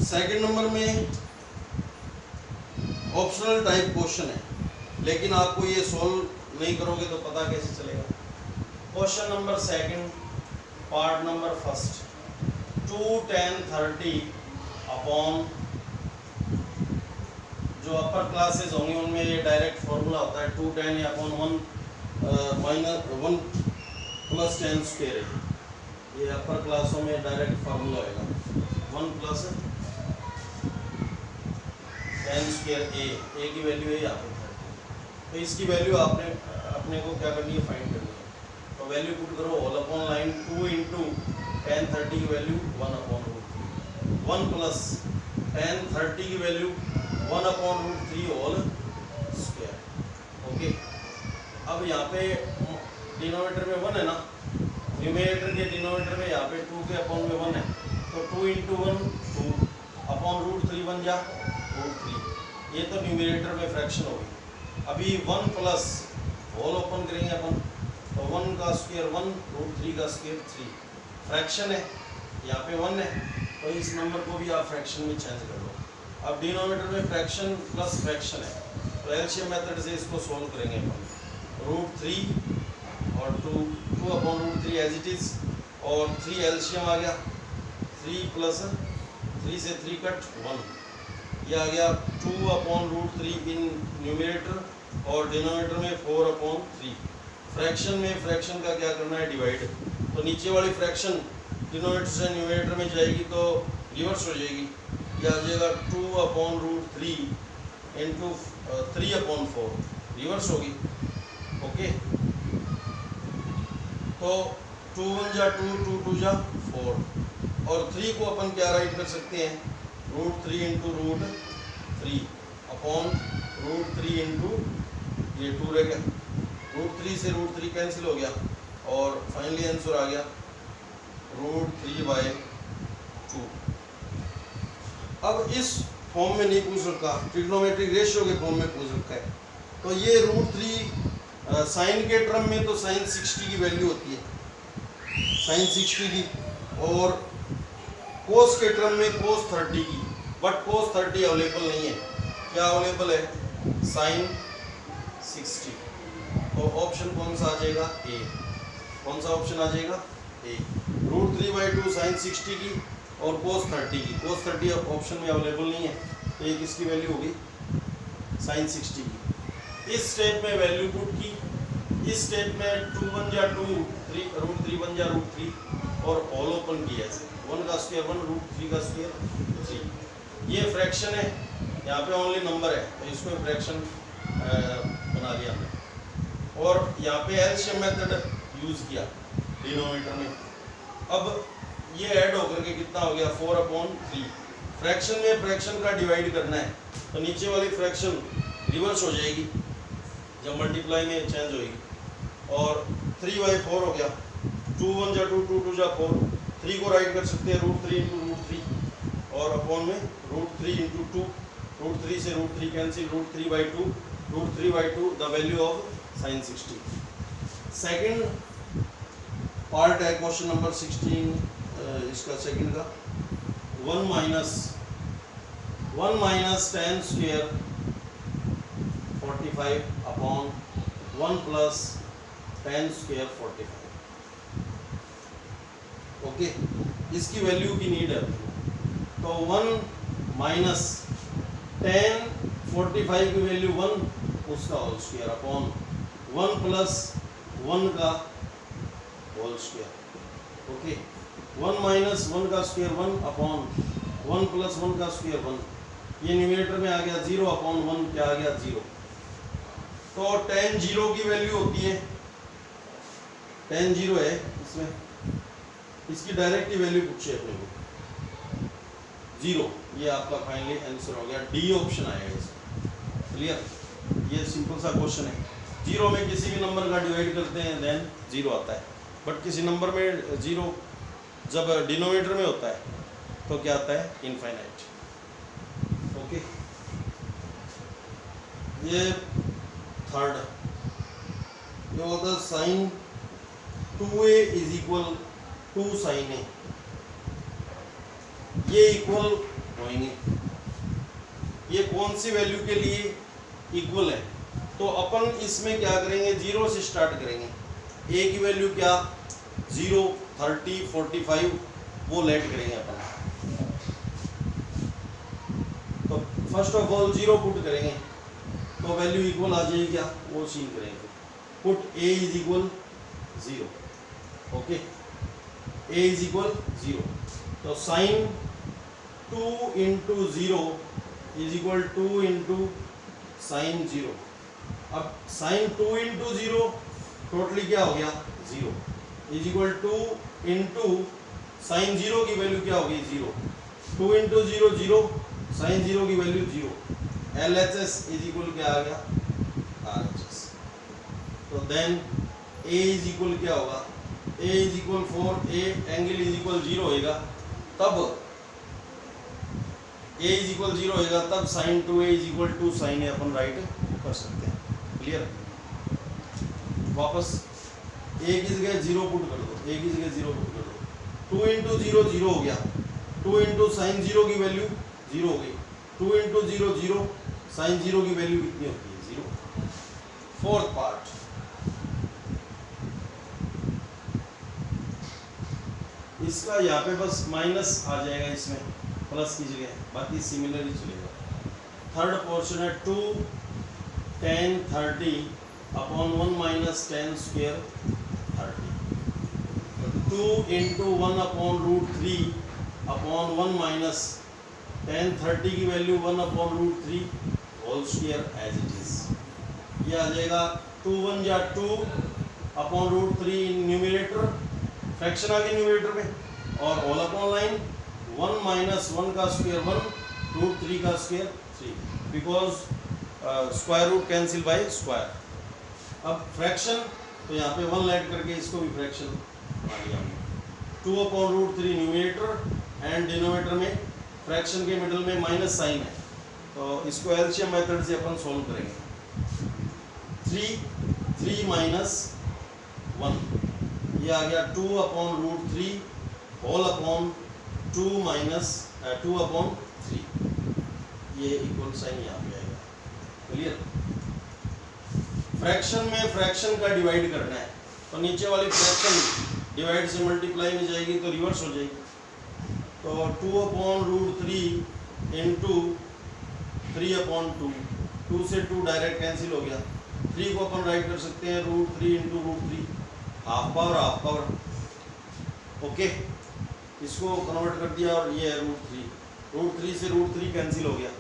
Second number में ऑप्शनल टाइप क्वेश्चन है, लेकिन आपको ये सॉल्व नहीं करोगे तो पता कैसे चलेगा। Question number second, part number first, 2 tan 30 upon, जो अपर क्लासेस होंगे उनमें ये डायरेक्ट फॉर्मूला होता है 2 tan या अपॉन 1 प्लस tan स्क्वायर है, ये अपर क्लासों में डायरेक्ट फार्मूला होगा 1 प्लस tan स्क्वायर ए की वैल्यू है यहाँ पे, तो इसकी वैल्यू अपने को क्या करनी है, फाइंड करनी है। तो वैल्यू पुट करो, whole upon line 2 into tan 30 की वैल्यू 1/√3, 1 प्लस tan 30 की वैल्यू 1/√3 होल स्क्वायर। ओके, अब यहाँ पे डिनोमिनेटर में 1 है ना, न्यूमरेटर के डिनोमिनेटर में यहाँ पे 2 के अपॉन में 1 है, तो 2 × 1 2 /√3 बन जा √3। ये तो न्यूमरेटर में फ्रैक्शन होगी। अभी 1 प्लस होल ओपन करेंगे अपन, तो 1 का स्क्वायर 1 √3 का स्क्वायर 3, फ्रैक्शन है, यहाँ पे 1 है, तो इस नंबर को भी आप फ्रैक्शन में चेंज कर लो। अब डिनोमिनेटर में फ्रैक्शन प्लस फ्रैक्शन है, तो एलसीएम मेथड से इसको सोल्व करेंगे अपन। √3 और 2/√3 एज इट इज़, और 3 एलसीएम आ गया, 3 प्लस 3 से 3 कट 1, ये आ गया 2/√3 इन न्यूमरेटर, और डिनोमिनेटर में 4/3। फ्रैक्शन में फ्रैक्शन का क्या करना है, डिवाइड, तो नीचे वाली फ्रैक्शन डिनोमिनेटर से न्यूमरेटर में जाएगी तो रिवर्स हो जाएगी, ये आ जाएगा 2/√3 इंटू 3/4, रिवर्स होगी। ओके, तो 2 1 जा 2, 2 2 जा 4, और 3 को अपन क्या राइट कर सकते हैं, √3 इंटू √3 अपॉन √3 इंटू ये 2 रह गया, √3 से √3 कैंसिल हो गया, और फाइनली आंसर आ गया √3/2। अब इस फॉर्म में नहीं पूछ रखा, ट्रिग्नोमेट्रिक रेशियो के फॉर्म में पूछ रखा है, तो ये √3 साइन के टर्म में तो साइन 60 की वैल्यू होती है, साइन 60 की, और कोस के टर्म में कोस 30 की, बट कोस 30 अवेलेबल नहीं है, क्या अवेलेबल है, साइन 60। तो ऑप्शन कौन सा आ जाएगा, ए। कौन सा ऑप्शन आ जाएगा, ए। √3/2 साइन 60 की और कोस 30 की, कोस 30 ऑप्शन में अवेलेबल नहीं है, तो ये किसकी वैल्यू होगी, साइन 60 की। इस स्टेप में वैल्यू पुट की, इस स्टेप में 2 1 जा 2, √3 1 जा √3, और ऑल ओपन किया ऐसे, 1 का स्क्वायर 1, √3 का स्क्वायर 3। ये फ्रैक्शन है, यहाँ पे ओनली नंबर है, तो इसको फ्रैक्शन बना दिया हमने, और यहाँ पे एलसीएम मेथड यूज किया डिनोमिनेटर में। अब ये ऐड होकर के कितना हो गया, 4/3। फ्रैक्शन में फ्रैक्शन का डिवाइड करना है, तो नीचे वाली फ्रैक्शन रिवर्स हो जाएगी जब मल्टीप्लाई में चेंज होगी, और 3/4 हो गया, 2 1 जा 2, 2 2 जा 4, 3 को राइट कर सकते हैं √3 इंटू √3, और अपॉन में √3 इंटू 2, √3 से √3 cancel, √3/2, √3/2 the value of sign 60। Second part है क्वेश्चन नंबर 16, इसका सेकंड का 1 minus tan square 45 upon 1 plus tan square 45। Okay, इसकी वैल्यू की नीड है, तो 1 माइनस tan 45 की वैल्यू 1 उसका होल स्क्वायर अपॉन 1 प्लस 1 का होल स्क्वायर। ओके, 1 माइनस 1 का स्क्वायर 1 अपॉन 1 प्लस 1 का स्क्वायर 1, ये न्यूमरेटर में आ गया 0 अपॉन 1, क्या आ गया 0। तो tan 0 की वैल्यू होती है, tan 0 है इसमें, इसकी डायरेक्ट वैल्यू पूछिए अपने को 0, ये आपका फाइनली आंसर हो गया, डी ऑप्शन आएगा इसमें। क्लियर, ये सिंपल सा क्वेश्चन है। 0 में किसी भी नंबर का डिवाइड करते हैं देन 0 आता है, बट किसी नंबर में 0 जब डिनोमिनेटर में होता है तो क्या आता है, इनफाइनाइट। ओके, ये थर्ड, ये होता है sine 2a is equal 2 sine a, ये इक्वल होंगे, ये कौन सी वैल्यू के लिए इक्वल है, तो अपन इसमें क्या करेंगे, 0 से स्टार्ट करेंगे। a की वैल्यू क्या, 0 30 45 वो लेट करेंगे अपन, तो फर्स्ट ऑफ ऑल 0 पुट करेंगे तो वैल्यू इक्वल आ जाएगी, क्या वो सीन करेंगे, put a is equal 0। Okay, a is equal 0, तो sine 2 into 0 is equal 2 into sine 0। अब साइन 2 इंटू 0 टोटली क्या हो गया, 0 इज इक्वल 2 इंटू साइन 0 की वैल्यू क्या होगी, 0, 2 इंटू 0 0, साइन 0 की वैल्यू 0, LHS इज इक्वल क्या आ गया RHS। तो देन A इज इक्वल क्या होगा, A is equal 4, A angle is equal 0 होएगा, तब A इज इक्वल 0 होएगा तब sin 2A is equal to sin A अपन राइट कर सकते हैं। क्लियर। वापस A की जगह 0 पुट कर दो, A की जगह 0 पुट कर दो। 2 इंटू 0 0 हो गया, 2 इंटू साइन 0 की वैल्यू 0 हो गई, 2 इंटू 0 0, साइन 0 की वैल्यू कितनी होती है 0। फोर्थ पार्ट, इसका यहाँ पे बस माइनस आ जाएगा, इसमें प्लस की जगह, बाकी सिमिलर ही चलेगा। थर्ड पोर्शन है 2 tan 30 upon 1 minus tan square 30, 2 into 1 upon root 3 upon 1 minus tan 30 की value 1 upon root 3 whole square as it is. ये आ जाएगा 2 1 या 2 अपॉन रूट 3 न्यूमिनेटर, फ्रैक्शन आ गया न्यूमिनेटर में, और होल अपॉन लाइन 1 माइनस 1 का स्क्वायर 1 रूट 3 का square 3, because square root cancel by square. अब फ्रैक्शन तो यहाँ पे 1 ऐड करके इसको भी फ्रैक्शन आ गया, 2 upon root 3 numerator and denominator में फ्रैक्शन के मिडल में माइनस साइन है, तो इसको एलसीएम मेथड से अपन सॉल्व करेंगे। 3 माइनस 1 ये आ गया 2 upon root 3 whole upon 2 minus 2 upon 3, ये इक्वल साइन यहाँ पे आएगा। क्लियर। फ्रैक्शन में फ्रैक्शन का डिवाइड करना है, तो नीचे वाली फ्रैक्शन डिवाइड से मल्टीप्लाई में जाएगी तो रिवर्स हो जाएगी, तो 2 अपॉन रूट 3 इंटू 3 अपॉन 2, 2 से 2 डायरेक्ट कैंसिल हो गया, 3 को अपन राइट कर सकते हैं root 3 into root 3, half power, okay. इसको कन्वर्ट कर दिया और ये है रूट 3 से रूट 3 कैंसिल हो गया।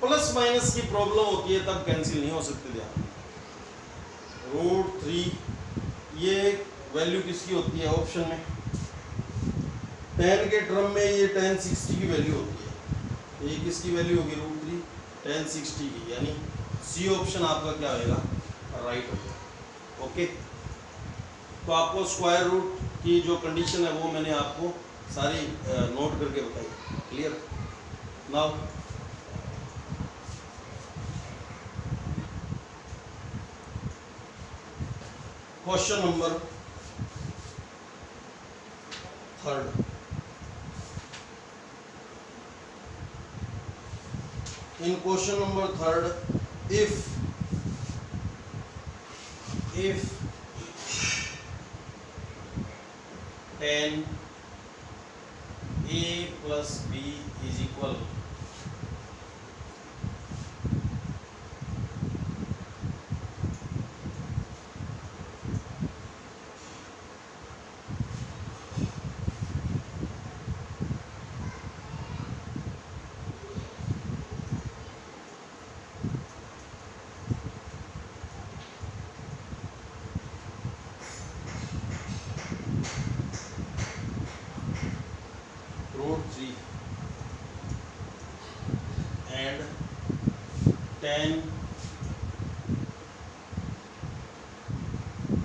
प्लस माइनस की प्रॉब्लम होती है तब कैंसिल नहीं हो सकते, ध्यान। रूट 3 ये वैल्यू किसकी होती है ऑप्शन में, tan के टर्म में ये tan 60 की वैल्यू होती है, ये किसकी वैल्यू होगी रूट 3 tan 60 की, यानी सी ऑप्शन आपका क्या होगा राइट होगा, ओके। तो आपको स्क्वायर रूट की जो कंडीशन है वो मैंने आपको सारी नोट करके बताई। Clear. Now question number 3rd, in question number 3rd, if tan A plus B is equal root 3 and tan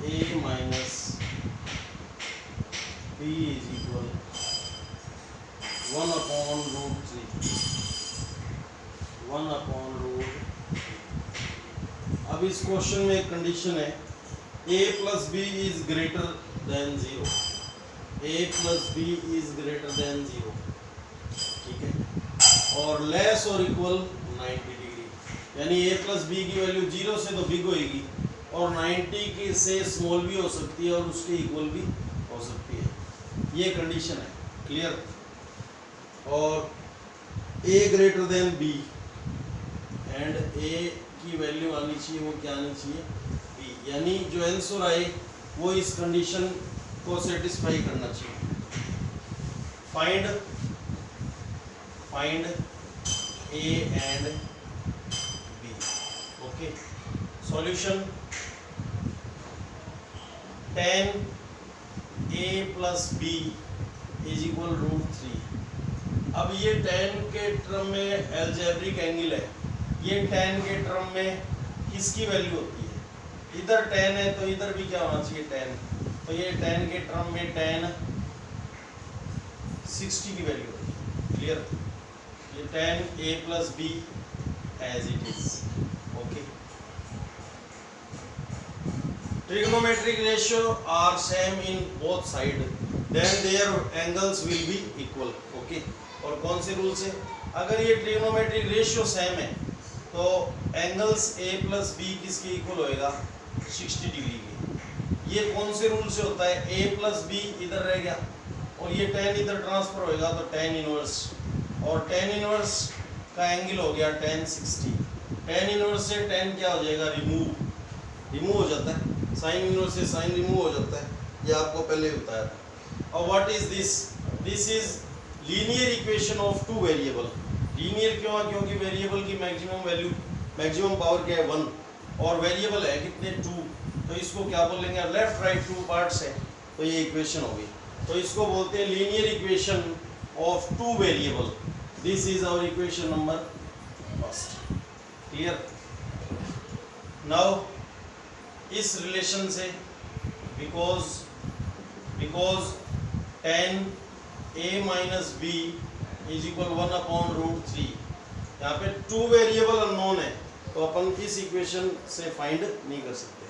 A minus B is equal 1 upon root 3, 1 upon root 3। अब इस क्वेश्चन में एक कंडीशन है a plus b is greater than 0, a plus b is greater than 0, ठीक है, और less और equal 90 degree, यानी a plus b की वैल्यू 0 से तो बिग होएगी और 90 की से स्मॉल भी हो सकती है और उसके इक्वल भी हो सकती है, ये कंडीशन है। क्लियर। और a greater than b and a की वैल्यू आनी चाहिए, वो क्या आनी चाहिए b, यानी जो आंसर आए वो इस कंडीशन को सेटिस्फाई करना चाहिए। Find a and b, okay. Solution tan a plus b is equal root 3। अब ये tan के टर्म में एल्जेब्रिक एंगल है, ये tan के टर्म में किसकी वैल्यू होती है? इधर tan है तो इधर भी क्या होना चाहिए tan, तो ये tan के टर्म में tan 60 की वैल्यू होती है। क्लियर? ये tan a plus b as it is. Okay, trigonometric ratio are same in both side then their angles will be equal. Okay, और कौन से रूल से? अगर ये ट्रिग्नोमेट्रिक रेशियो सेम है तो एंगल्स a प्लस बी किसके इक्वल होएगा? 60 डिग्री के। ये कौन से रूल से होता है? a प्लस बी इधर रह गया और ये tan इधर ट्रांसफर होएगा तो tan इनवर्स, और tan इनवर्स का एंगल हो गया tan 60। tan इनवर्स से tan क्या हो जाएगा? रिमूव हो जाता है। साइन इनवर्स से साइन रिमूव हो जाता है, ये आपको पहले बताया था। और what is this? This is linear equation of two variable. Linear क्यों है? क्योंकि वेरिएबल की मैक्सिमम वैल्यू, मैक्सिमम पावर क्या है? 1, और वेरिएबल है कितने? 2। तो इसको क्या बोलेंगे? लेफ्ट राइट टू पार्ट्स है, तो ये इक्वेशन होगी। तो इसको बोलते हैं linear equation of two variable. This is our equation number first. Clear? Now इस रिलेशन से because tan a minus b is equal 1/√3, यहाँ पे टू वेरिएबल अननोन है तो अपन इस इक्वेशन से फाइंड नहीं कर सकते।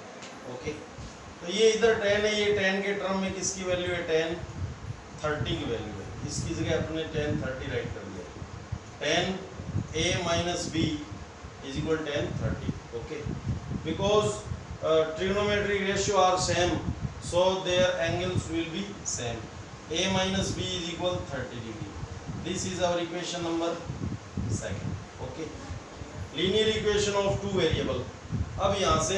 ओके, तो ये इधर tan है, ये tan के टर्म में किसकी वैल्यू है? tan 30 की वैल्यू है। इसकी जगह अपने tan 30 राइट कर दिया। tan a minus b is equal tan 30। Okay, because trigonometric ratio are same, so their angles will be same. a minus b is equal 30 degree. This is our equation number 2. Okay, linear equation of two variable. अब यहाँ से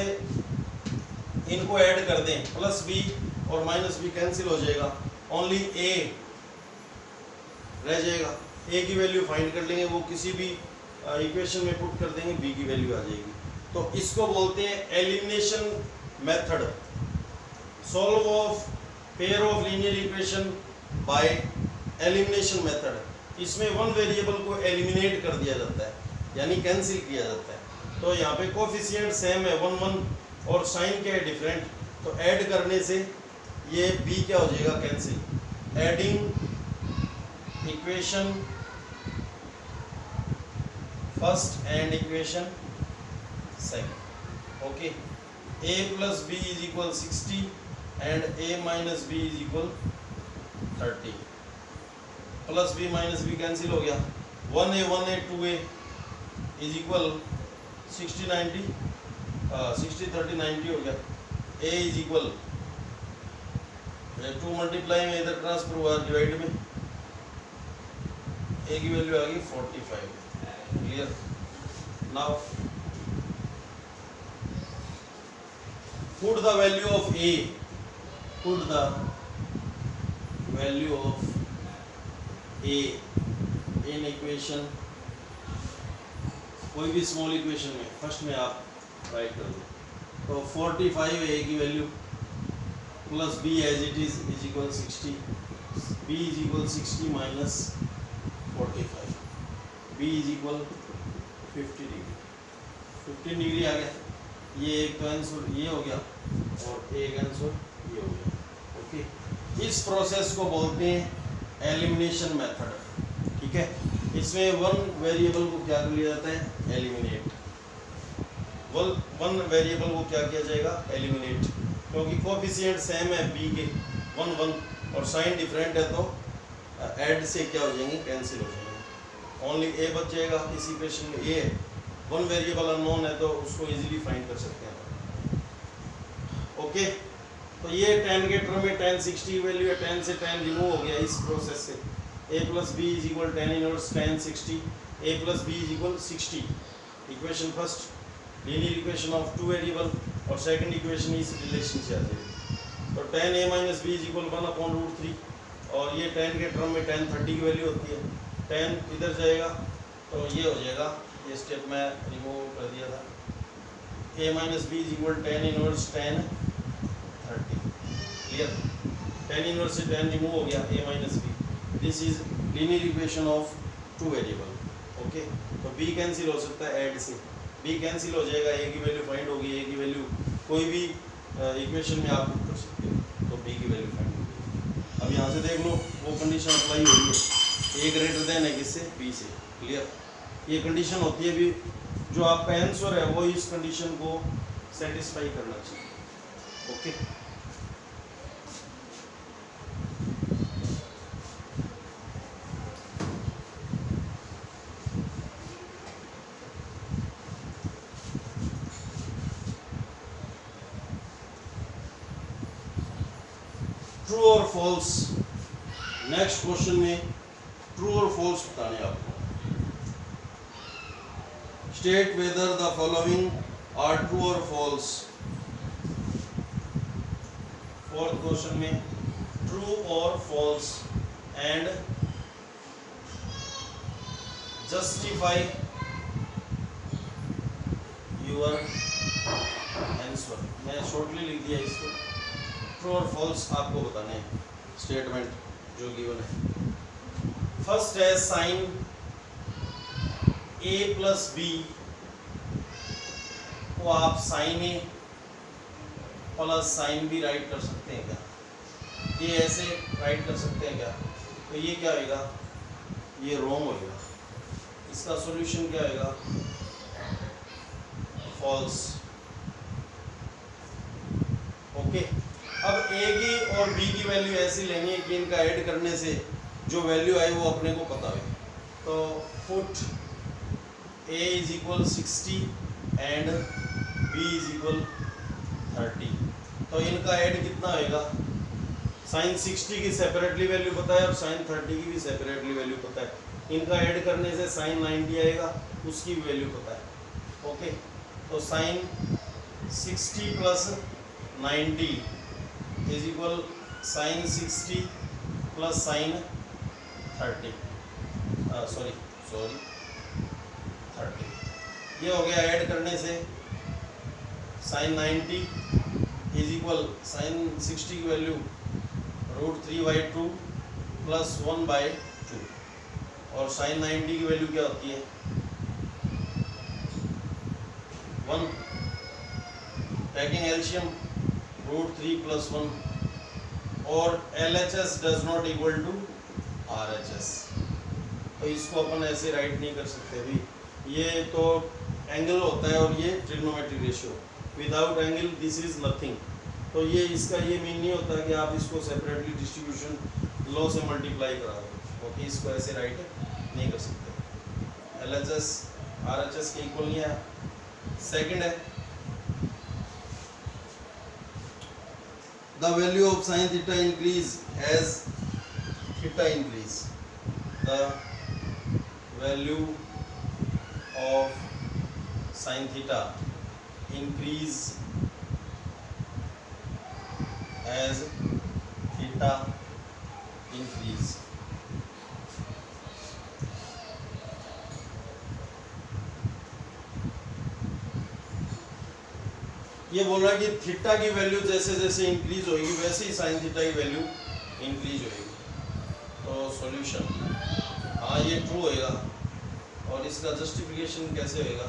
इनको add कर दें, plus b और minus b cancel हो जाएगा, only a रह जाएगा। a की वैल्यू फाइंड कर लेंगे, वो किसी भी इक्वेशन में पुट कर देंगे, b की वैल्यू आ जाएगी। तो इसको बोलते हैं elimination method, solve of pair of linear equation by elimination method. इसमें वन वेरिएबल को एलिमिनेट कर दिया जाता है, यानी कैंसिल किया जाता है। तो यहाँ पे कोफिशिएंट सेम है 1 1 और साइन क्या है? डिफरेंट। तो ऐड करने से ये b क्या हो जाएगा? Cancel. Adding equation first and equation second. Okay, a plus b is equal 60 and a minus b is equal 30। Plus b minus b cancel हो गया, 1a 2a इज इक्वल 60 90 60 30 90 हो गया। a इज इक्वल 2 मल्टीप्लाई में इधर transfer हुआ divide में, a की value आ गई 45। Clear? Now put the value of a, put the value of a in equation, कोई भी स्मॉल इक्वेशन में फर्स्ट में आप राइट कर दो। तो 45 a की value plus b as it is equal 60, b is equal 60 minus 45, b is equal 50 degree. 15 degree आ गया, ये एक तो आंसर ये हो गया और एक आंसर ये हो गया। ओके, इस प्रोसेस को बोलते हैं एलिमिनेशन मेथड। ठीक है, इसमें वन वेरिएबल को क्या कर लिया जाता है? एलिमिनेट। वन वेरिएबल को क्या किया जाएगा? एलिमिनेट, क्योंकि कोफिशिएंट सेम है b के 1 1 और साइन डिफरेंट है तो ऐड से क्या हो जाएंगे? कैंसिल हो जाएंगे। ओनली a बच जाएगा इस इक्वेशन में। a वन वेरिएबल अननोन है तो उसको इजीली फाइंड कर सकते हैं। ओके, तो ये tan के टर्म में tan 60 वैल्यू है, tan से tan रिमूव हो गया इस प्रोसेस से। a plus b is equal tan inverse tan 60, a plus b is equal 60। Equation first, linear equation of two variable, और सेकंड इक्वेशन इस रिलेशन से आ जाएगी। तो tan a minus b is equal 1/√3, और ये tan के टर्म में tan 30 की वैल्यू होती है। tan इधर जाएगा तो ये हो जाएगा, ये स्टेप मैं रिमूव कर दिया था। a minus b is equal tan inverse tan 30। Clear? tan inverse से tan रिमूव हो गया, a minus b. This is linear equation of two variable. Okay. Okay, तो बी कैंसिल हो सकता है ऐड से, बी कैंसिल हो जाएगा, ए की वैल्यू फाइंड होगी, ए की वैल्यू कोई भी इक्वेशन में आप पुट कर सकते हो, तो बी की वैल्यू फाइंड होगी। अब यहाँ से देख लो वो कंडीशन अप्लाई हो रही है, ए ग्रेटर देन है किससे, बी से। क्लियर, ये कंडीशन होती है, भी जो आपका आंसर है वो इस कंडीशन को सेटिस्फाई करना चाहिए। ओके, ट्रू और फॉल्स, नेक्स्ट क्वेश्चन में ट्रू और फॉल्स बताने आपको। State whether the following are true और फॉल्स। फोर्थ क्वेश्चन में ट्रू और false and justify your answer. मैं शॉर्टली लिख दिया इसको, ट्रू और फॉल्स आपको बताने हैं स्टेटमेंट जो गिवन है। फर्स्ट है साइन ए प्लस बी को आप साइन ए प्लस साइन बी राइट कर सकते हैं क्या? ये ऐसे राइट कर सकते हैं क्या? तो ये क्या होगा, ये रॉन्ग होगा, इसका सॉल्यूशन क्या होगा, फॉल्स। ओके, अब ए की और बी की वैल्यू ऐसी लेनी है कि इनका ऐड करने से जो वैल्यू आए वो अपने को पता है। तो put a is equal 60 and b is equal 30। तो इनका ऐड कितना होएगा, साइन 60 की सेपरेटली वैल्यू पता है और साइन 30 की भी सेपरेटली वैल्यू पता है। इनका ऐड करने से साइन 90 आएगा, उसकी भी वैल्यू पता है। ओके, तो साइन 60 प्लस 90 is equal sine 60 plus sine 30, sorry 30। ये हो गया ऐड करने से साइन 90 इज इक्वल साइन 60 की वैल्यू √3/2 प्लस 1/2 और साइन 90 की वैल्यू क्या होती है 1, टेकिंग एलसीएम √3 प्लस 1 और LHS does not equal to RHS। तो इसको अपन ऐसे राइट नहीं कर सकते भी, ये तो एंगल होता है और ये trigonometric ratio, without angle this is nothing. तो ये इसका ये मीन नहीं होता कि आप इसको सेपरेटली डिस्ट्रीब्यूशन लॉ से मल्टीप्लाई करा दो, ओके, इसको ऐसे राइट नहीं कर सकते। LHS RHS के इक्वल नहीं है। सेकंड है the value of sine theta increase as theta increase. The value of sin theta increase as theta increase। ये बोल रहा है कि थीटा की वैल्यू जैसे जैसे इंक्रीज होगी वैसे ही साइन थीटा की वैल्यू इंक्रीज होगी। तो सॉल्यूशन, हाँ ये ट्रू होएगा और इसका जस्टिफिकेशन कैसे होएगा,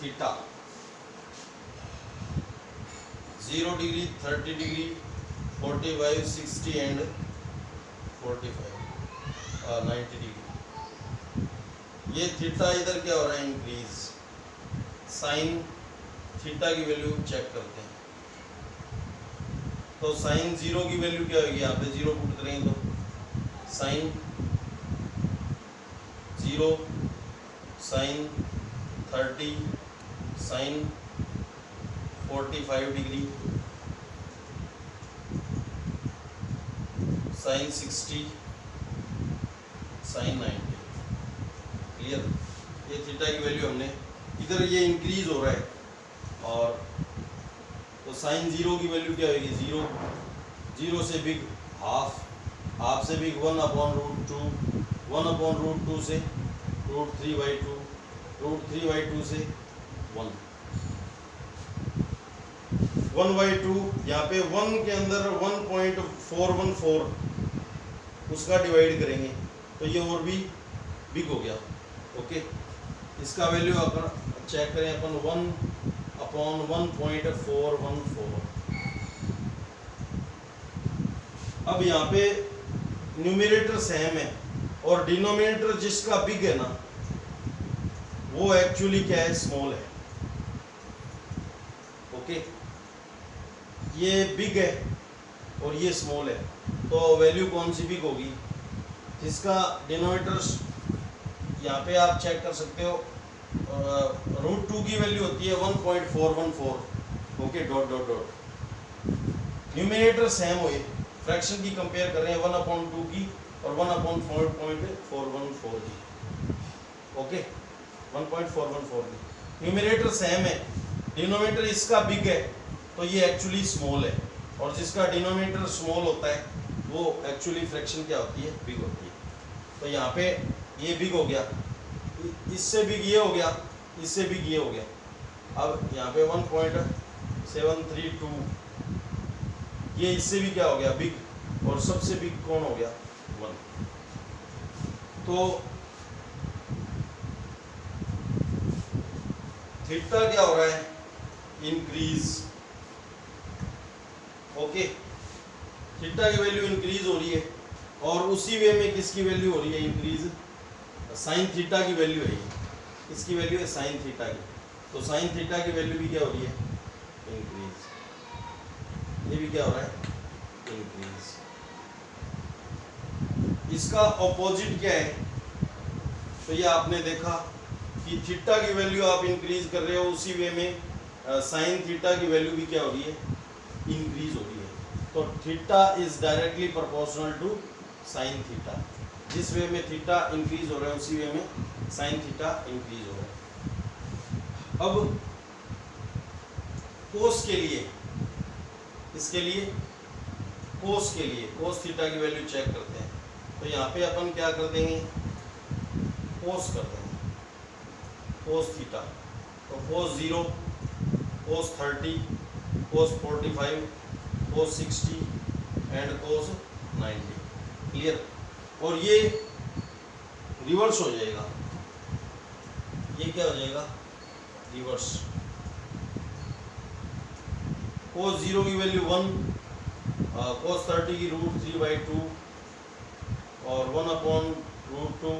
theta 0 degree 30 degree 45 60 and 45 90 degree. ये थीटा इधर क्या हो रहा है इंक्रीज, साइन थीटा की वैल्यू चेक करते हैं। तो साइन 0 की वैल्यू क्या होगी, यहाँ पे 0 पुट करेंगे तो sine 0 sine 30 sine 45 degree sine 60 sine 90। Clear, ये थीटा की वैल्यू हमने इधर ये इंक्रीज हो रहा है और तो साइन 0 की वैल्यू क्या होगी 0, 0 से बिग हाफ, हाफ से बिग 1/√2, 1/√2 से √3/2, √3/2 से 1 1/2, यहाँ पे 1 के अंदर 1.414 उसका डिवाइड करेंगे तो ये और भी बिग हो गया। ओके, इसका वैल्यू अगर चेक करें अपन 1/1.414। अब यहाँ पे न्यूमरेटर सेम है और डिनोमिनेटर जिसका बिग है ना वो एक्चुअली क्या है, स्मॉल है। ओके, ये बिग है और ये स्मॉल है, तो वैल्यू कौन सी बिग होगी? जिसका डिनोमिनेटर यहाँ पे आप चेक कर सकते हो, √2 की वैल्यू होती है 1.414। Okay, dot dot dot, numerator same हुए, फ्रैक्शन की कंपेयर कर रहे हैं 1/2 की और 1/4.414 की। ओके, 1.414 की, न्यूमरेटर सेम है, डिनोमिनेटर इसका बिग है तो ये एक्चुअली स्मॉल है, और जिसका डिनोमिनेटर स्मॉल होता है वो एक्चुअली फ्रैक्शन क्या होती है, बिग होती है। तो यहाँ पे ये बिग हो गया, इससे बिग ये हो गया, इससे बिग ये हो गया। अब यहाँ पे 1.732, ये इससे भी क्या हो गया, बिग, और सबसे बिग कौन हो गया, 1। तो थीटा क्या हो रहा है, इंक्रीज। ओके, थीटा की वैल्यू इंक्रीज हो रही है, और उसी वे में किसकी वैल्यू हो रही है, इंक्रीज, साइन थीटा की वैल्यू है ये, इसकी वैल्यू है साइन थीटा की, तो साइन थीटा की वैल्यू भी क्या हो रही है, इंक्रीज। ये भी क्या हो रहा है, इंक्रीज। इसका ऑपोजिट क्या है, तो ये आपने देखा कि थीटा की वैल्यू आप इंक्रीज कर रहे हो, उसी वे में साइन थीटा की वैल्यू भी क्या हो रही है, इंक्रीज हो रही है। तो theta is directly proportional to sine theta. जिस वे में थीटा इंक्रीज हो रहा है उसी वे में साइन थीटा इंक्रीज हो रहा है। अब कोस के लिए, इसके लिए कोस के लिए कोस थीटा की वैल्यू चेक करते हैं। तो यहाँ पे अपन क्या कर देंगे, कोस कर देंगे, कोस थीटा। तो कोस 0, कोस 30, कोस 45, कोस 60 एंड कोस 90। क्लियर? और ये रिवर्स हो जाएगा, ये क्या हो जाएगा, रिवर्स। कोस 0 की वैल्यू 1, कोस 30 की √3/2 और 1/√2,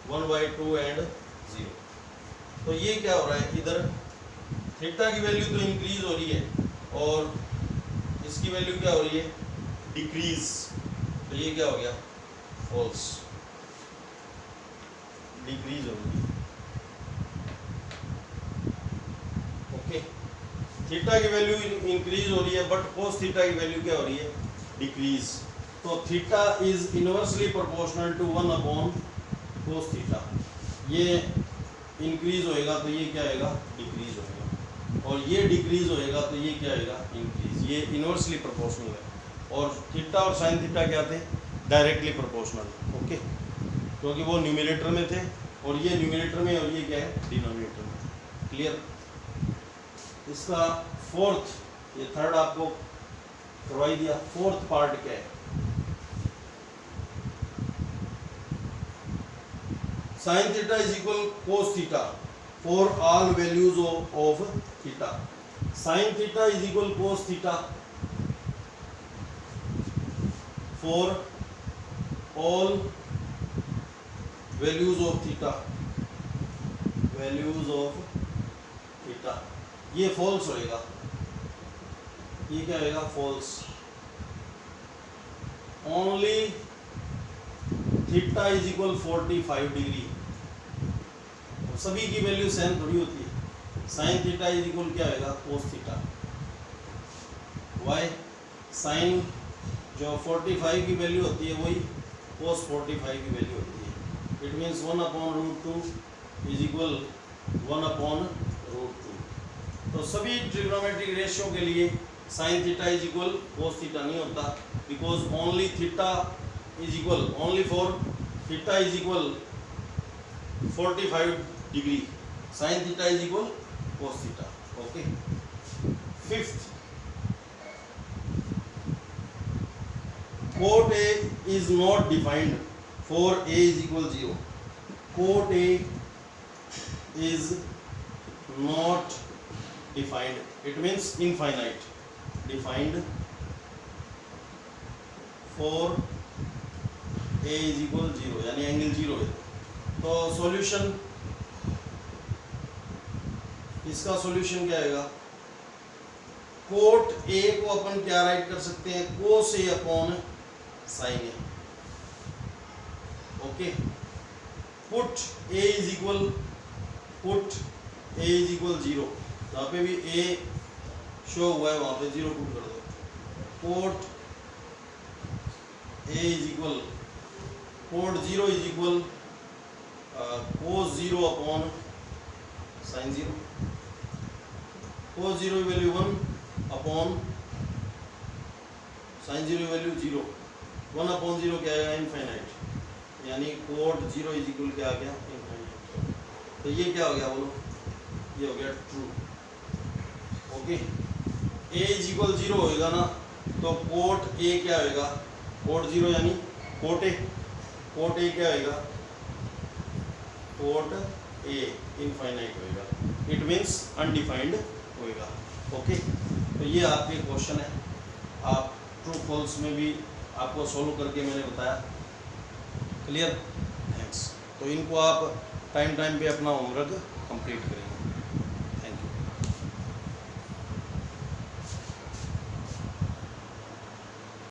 1/2 एंड 0। तो ये क्या हो रहा है, इधर थीटा की वैल्यू तो इंक्रीज हो रही है और इसकी वैल्यू क्या हो रही है, डिक्रीज। तो ये क्या हो गया, फॉल्स, डिक्रीज हो रही है। ओके, थीटा की वैल्यू इंक्रीज हो रही है बट कोस थीटा की वैल्यू क्या हो रही है, डिक्रीज। तो theta is inversely proportional to 1/cos theta. ये इंक्रीज होएगा तो ये क्या होएगा, डिक्रीज होएगा, और ये डिक्रीज होएगा तो ये क्या होएगा, इंक्रीज। ये इनवर्सली प्रोपोर्शनल है, और थीटा और साइन थीटा क्या थे, डायरेक्टली प्रोपोर्शनल। ओके, क्योंकि वो न्यूमरेटर में थे और ये न्यूमरेटर में, और ये क्या है, डिनोमिनेटर में। क्लियर? इसका फोर्थ, ये थर्ड आपको करवाई दिया, फोर्थ पार्ट क्या है, sin theta is equal cos theta for all values of theta. Sin theta is equal cos theta for all values of theta. Values of theta. ये false होएगा, ये क्या होएगा, false. Only theta is equal 45 degree. सभी की value same थोड़ी होती है। साइन थीटा इज इक्वल क्या होगा, कोस थीटा। वाई, साइन जो 45 की वैल्यू होती है वही कोस 45 की वैल्यू होती है। It means 1/√2 is equal 1/√2। तो सभी ट्रिग्नोमेट्रिक रेशियो के लिए sine theta is equal cos theta नहीं होता, because only theta is equal, only for theta is equal 45 degree, sin theta is equal cos theta. Okay. Fifth, cot A is not defined for A is equal 0. Cot A is not defined. It means infinite. Defined for A is equal 0, यानी angle 0 है. तो solution, इसका solution क्या आएगा? Cot A को अपन क्या right कर सकते हैं? Cos a upon sine a. Okay. Put a is equal 0. जहाँ पे भी ए शो हुआ है वहां पे 0 पुट कर दो. Cot a is equal, cot 0 is equal cos 0 upon sine 0. Cos 0 value 1 upon sine 0 value 0. 1 upon 0 क्या आएगा? इनफाइनाइट. यानी कोट 0 इज इक्वल क्या आ गया? इनफाइनाइट. तो ये क्या हो गया बोलो? ये हो गया true. Okay. A is equal 0 होएगा ना, तो कोट ए क्या होएगा? कोट 0 यानी कोट ए. कोट ए क्या होएगा? कोट ए इनफाइनाइट होएगा. इट मीन्स अनडिफाइंड होएगा. ओके. तो ये आपके क्वेश्चन है. आप ट्रू फॉल्स में भी आपको सोल्व करके मैंने बताया. क्लियर? थैंक्स. तो इनको आप टाइम पे अपना होमवर्क कंप्लीट करें.